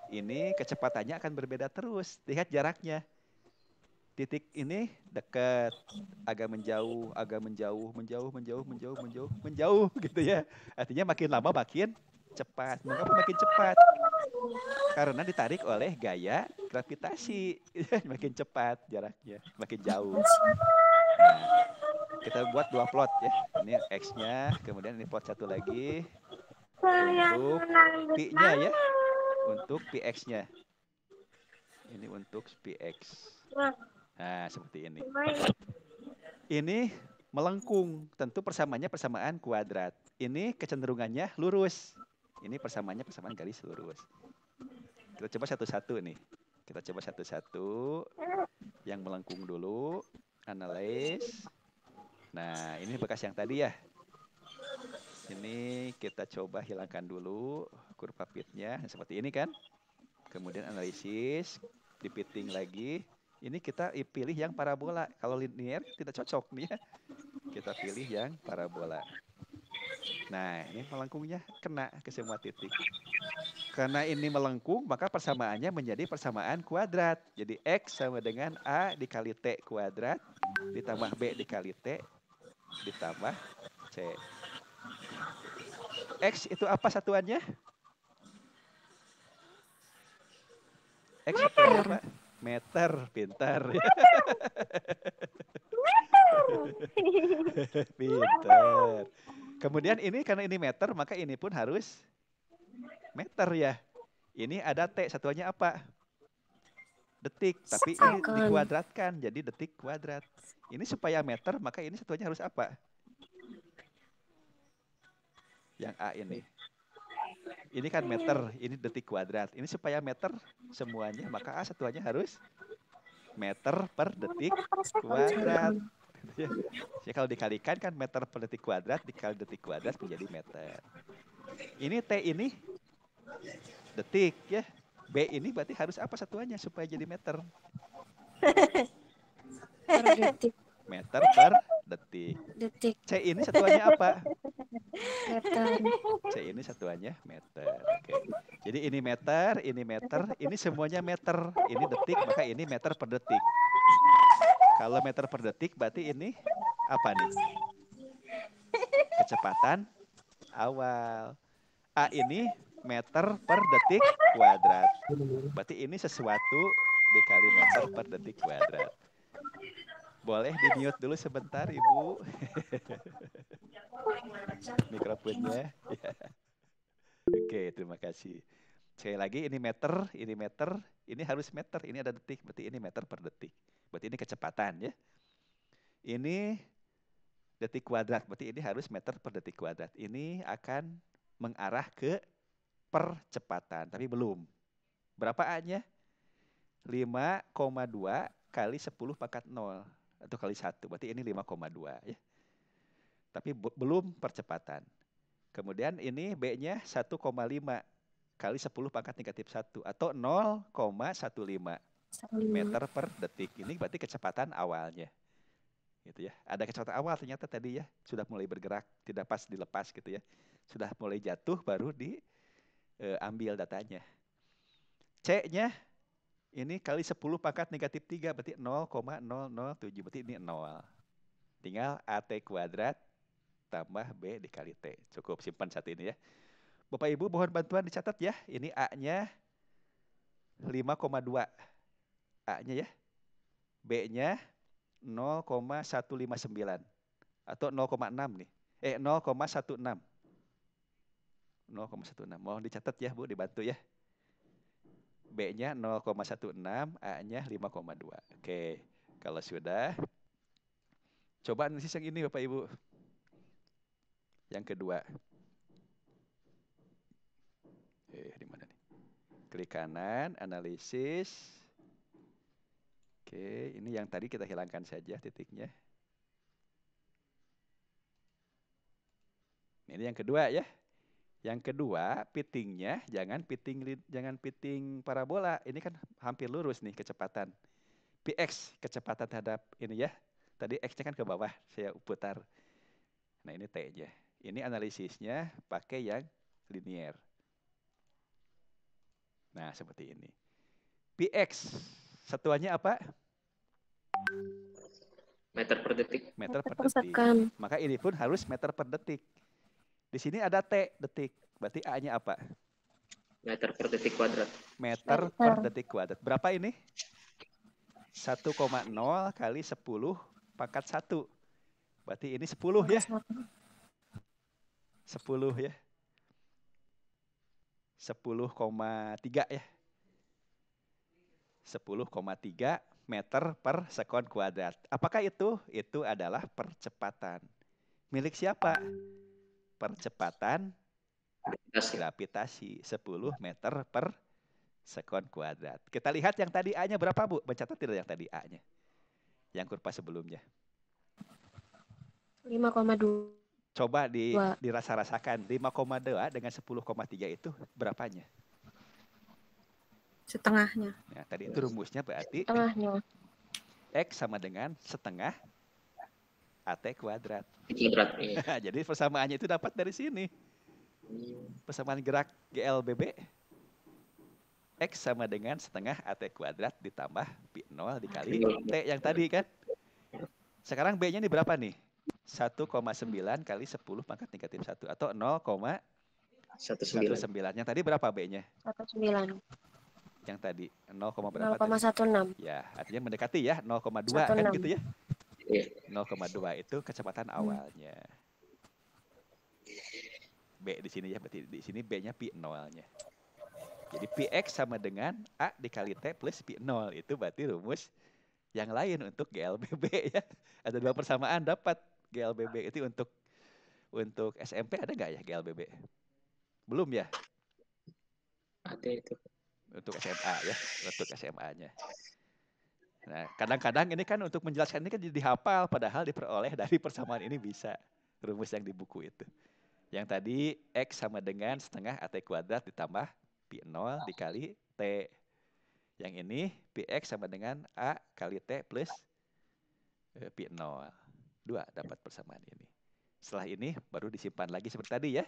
Ini kecepatannya akan berbeda terus. Lihat jaraknya. Titik ini dekat, agak menjauh, menjauh gitu ya. Artinya makin lama makin cepat. Mengapa makin cepat? Karena ditarik oleh gaya gravitasi. Makin cepat jaraknya, makin jauh. Nah, kita buat dua plot ya. Ini X-nya, kemudian ini plot satu lagi untuk P-nya ya. Untuk PX-nya. Ini untuk PX. Nah, seperti ini. Ini melengkung, tentu persamaannya persamaan kuadrat. Ini kecenderungannya lurus. Ini persamaannya persamaan garis lurus. Kita coba satu-satu nih. Kita coba satu-satu. Yang melengkung dulu. Analyze. Nah, ini bekas yang tadi ya. Ini kita coba hilangkan dulu kurva pitnya. Seperti ini kan. Kemudian analisis. Dipiting lagi. Ini kita pilih yang parabola. Kalau linear tidak cocok nih ya. Kita pilih yang parabola. Nah, ini melengkungnya kena ke semua titik. Karena ini melengkung, maka persamaannya menjadi persamaan kuadrat. Jadi X sama dengan A dikali T kuadrat, ditambah B dikali T, ditambah C. X itu apa satuannya? X satuannya apa? Meter, pintar. Pintar. Kemudian ini karena ini meter, maka ini pun harus meter ya. Ini ada T, satuannya apa? Detik, tapi ini dikuadratkan, jadi detik kuadrat. Ini supaya meter, maka ini satuannya harus apa? Yang A ini. Ini kan meter, ini detik kuadrat. Ini supaya meter semuanya, maka A satuannya harus meter per detik kuadrat. Ya, kalau dikalikan kan meter per detik kuadrat dikali detik kuadrat menjadi meter. Ini T ini detik ya. B ini berarti harus apa satuannya supaya jadi meter? Per detik. Meter per detik. C ini satuannya apa? Meter. C ini satuannya meter. Oke. Jadi ini meter, ini semuanya meter. Ini detik, maka ini meter per detik. Kalau meter per detik berarti ini apa nih? Kecepatan awal. A ini meter per detik kuadrat. Berarti ini sesuatu dikali meter per detik kuadrat. Boleh di-mute dulu sebentar, Ibu. Mikrofonnya. Oke, terima kasih. Sekali lagi ini meter, ini harus meter, ini ada detik, berarti ini meter per detik. Berarti ini kecepatan ya. Ini detik kuadrat, berarti ini harus meter per detik kuadrat. Ini akan mengarah ke percepatan, tapi belum. Berapa A-nya? 5,2 kali 10 pangkat 0 atau kali 1, berarti ini 5,2 ya. Tapi belum percepatan. Kemudian ini B-nya 1,5 kali 10 pangkat negatif 1 atau 0,15 meter per detik. Ini berarti kecepatan awalnya. Gitu ya. Ada kecepatan awal ternyata tadi ya, sudah mulai bergerak, tidak pas dilepas gitu ya. Sudah mulai jatuh baru diambil datanya. C-nya ini kali 10 pangkat negatif 3 berarti 0,007 berarti ini 0. Tinggal AT kuadrat tambah B dikali T. Cukup simpan satu ini ya. Bapak Ibu mohon bantuan dicatat ya. Ini A-nya 5,2. A-nya ya. B-nya 0,159 atau 0,6 nih. 0,16. 0,16. Mohon dicatat ya Bu, dibantu ya. B-nya 0,16, A-nya 5,2. Oke, kalau sudah, coba analisis yang ini Bapak Ibu. Yang kedua. Di mana nih? Klik kanan, analisis. Oke, ini yang tadi kita hilangkan saja titiknya. Ini yang kedua ya. Yang kedua, pitingnya jangan piting parabola. Ini kan hampir lurus nih kecepatan. Px kecepatan terhadap ini ya. Tadi x-nya kan ke bawah, saya putar. Nah, ini t-nya. Ini analisisnya pakai yang linear. Nah, seperti ini. Px satuannya apa? Meter per detik. Meter per detik. Maka ini pun harus meter per detik. Di sini ada T detik. Berarti A-nya apa? Meter per detik kuadrat. Meter per detik kuadrat. Berapa ini? 1,0 kali 10 pangkat 1. Berarti ini 10 ya? 10 ya? 10,3 ya? 10,3 meter per sekon kuadrat. Apakah itu? Itu adalah percepatan. Milik siapa? Percepatan gravitasi 10 meter per sekon kuadrat. Kita lihat yang tadi A-nya berapa, Bu? Mencatat tidak yang tadi A-nya? Yang kurva sebelumnya. 5,2. Coba dirasa-rasakan. 5,2 dengan 10,3 itu berapanya? Setengahnya. Nah, tadi itu rumusnya berarti Setengahnya. X sama dengan setengah AT kuadrat. Kuadrat, iya. Jadi persamaannya itu dapat dari sini. Persamaan gerak GLBB X sama dengan setengah AT kuadrat ditambah Pi0 dikali T yang tadi kan. Sekarang B-nya ini berapa nih? 1,9 kali 10 pangkat negatif 1 atau 0,19. Yang tadi berapa B-nya? 1,9. Yang tadi 0, berapa? 0,16. Ya, artinya mendekati ya, 0,2 kan gitu ya. 0,2 itu kecepatan awalnya. B di sini ya, berarti di sini B-nya Pi0-nya. Jadi Px sama dengan A dikali T plus Pi0. Itu berarti rumus yang lain untuk GLBB ya. Ada dua persamaan dapat GLBB. Itu untuk SMP ada nggak ya GLBB? Belum ya? Ada itu. Untuk SMA ya, untuk SMA-nya. Nah, kadang-kadang ini kan untuk menjelaskan ini kan jadi dihafal, padahal diperoleh dari persamaan ini bisa. Rumus yang di buku itu. Yang tadi X sama dengan setengah AT kuadrat ditambah Pi0 dikali T. Yang ini Px sama dengan A kali T plus Pi0. 2 dapat persamaan ini. Setelah ini baru disimpan lagi seperti tadi ya.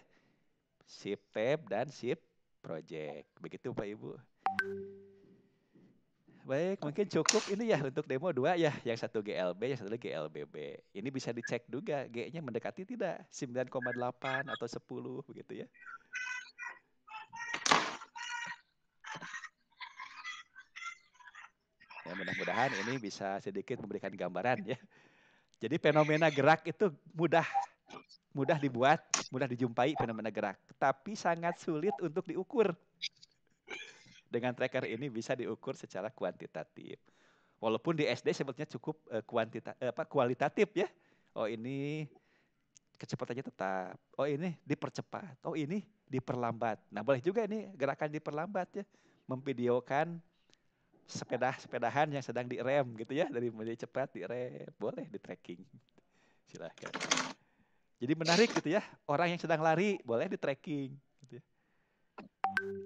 Shift tab dan shift project. Begitu Pak Ibu. Baik, mungkin cukup ini ya untuk demo 2 ya. Yang satu GLB, yang satu lagi GLBB. Ini bisa dicek juga G-nya mendekati tidak? 9,8 atau 10 begitu ya. Ya, mudah-mudahan ini bisa sedikit memberikan gambaran ya. Jadi fenomena gerak itu mudah dibuat, mudah dijumpai fenomena gerak, tapi sangat sulit untuk diukur. Dengan tracker ini bisa diukur secara kuantitatif. Walaupun di SD sebetulnya cukup kualitatif ya. Oh ini kecepatannya tetap. Oh ini dipercepat. Oh ini diperlambat. Nah boleh juga ini gerakan diperlambat ya. Memvideokan sepedahan yang sedang direm gitu ya. Dari mulai cepat direm. Boleh di tracking. Silahkan. Jadi menarik gitu ya. Orang yang sedang lari boleh di tracking. Gitu ya.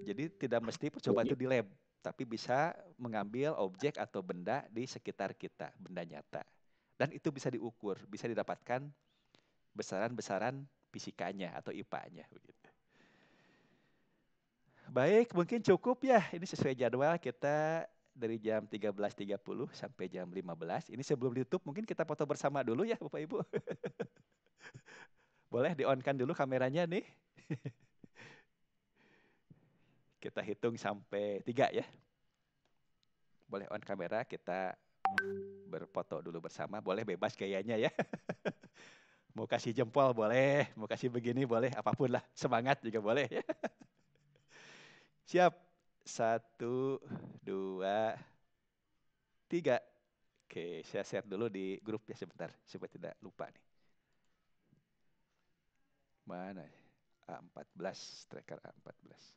Jadi tidak mesti percobaan itu di lab, tapi bisa mengambil objek atau benda di sekitar kita, benda nyata. Dan itu bisa diukur, bisa didapatkan besaran-besaran fisikanya atau IPA-nya. Begitu. Baik, mungkin cukup ya. Ini sesuai jadwal kita dari jam 13.30 sampai jam 15. Ini sebelum ditutup mungkin kita foto bersama dulu ya Bapak Ibu. Boleh di-on-kan dulu kameranya nih. Kita hitung sampai 3 ya. Boleh on kamera, kita berfoto dulu bersama. Boleh bebas gayanya ya. Mau kasih jempol boleh, mau kasih begini boleh, apapun lah. Semangat juga boleh ya. Siap. 1, 2, 3. Oke, saya share dulu di grup ya sebentar supaya tidak lupa nih. Mana ya? A14, tracker A14.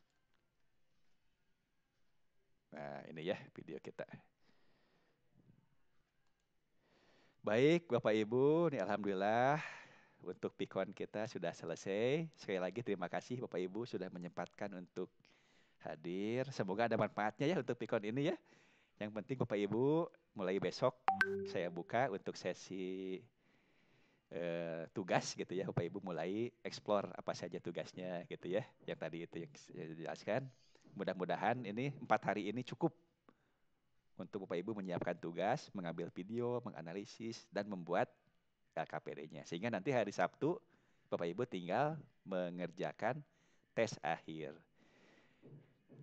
Nah, ini ya video kita. Baik, Bapak Ibu, nih alhamdulillah untuk pikon kita sudah selesai. Sekali lagi terima kasih Bapak Ibu sudah menyempatkan untuk hadir. Semoga ada manfaatnya ya untuk pikon ini ya. Yang penting Bapak Ibu mulai besok saya buka untuk sesi tugas gitu ya. Bapak Ibu mulai explore apa saja tugasnya gitu ya. Yang tadi itu yang saya jelaskan. Mudah-mudahan ini 4 hari ini cukup untuk Bapak Ibu menyiapkan tugas, mengambil video, menganalisis, dan membuat LKPD-nya. Sehingga nanti hari Sabtu, Bapak Ibu tinggal mengerjakan tes akhir.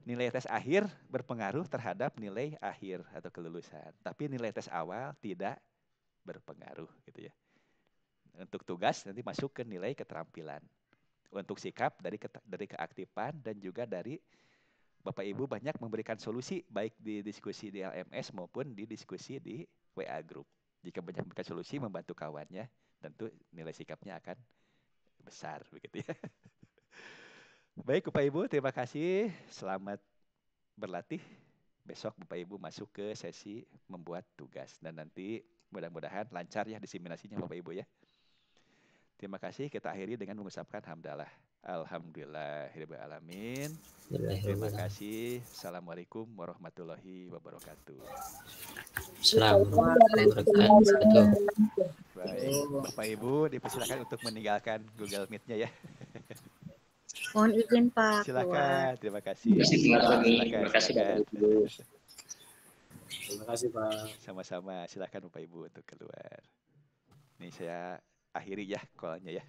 Nilai tes akhir berpengaruh terhadap nilai akhir atau kelulusan. Tapi nilai tes awal tidak berpengaruh gitu ya. Untuk tugas nanti masuk ke nilai keterampilan. Untuk sikap dari keaktifan dan juga dari Bapak Ibu banyak memberikan solusi baik di diskusi di LMS maupun di diskusi di WA Group. Jika banyak memberikan solusi membantu kawannya, tentu nilai sikapnya akan besar begitu ya. Baik Bapak Ibu, terima kasih. Selamat berlatih. Besok Bapak Ibu masuk ke sesi membuat tugas dan nanti mudah-mudahan lancar ya diseminasinya Bapak Ibu ya. Terima kasih. Kita akhiri dengan mengucapkan hamdalah. Alhamdulillahirabbil alamin. Terima kasih. Assalamualaikum warahmatullahi wabarakatuh. Assalamualaikum. Baik, Bapak Ibu dipersilakan untuk meninggalkan Google Meet-nya ya. Mohon izin Pak. Silakan. Terima kasih. Terima kasih Bapak Ibu. Terima kasih Pak. Sama-sama. Silakan Bapak Ibu untuk keluar. Ini saya akhiri ya call-nya ya.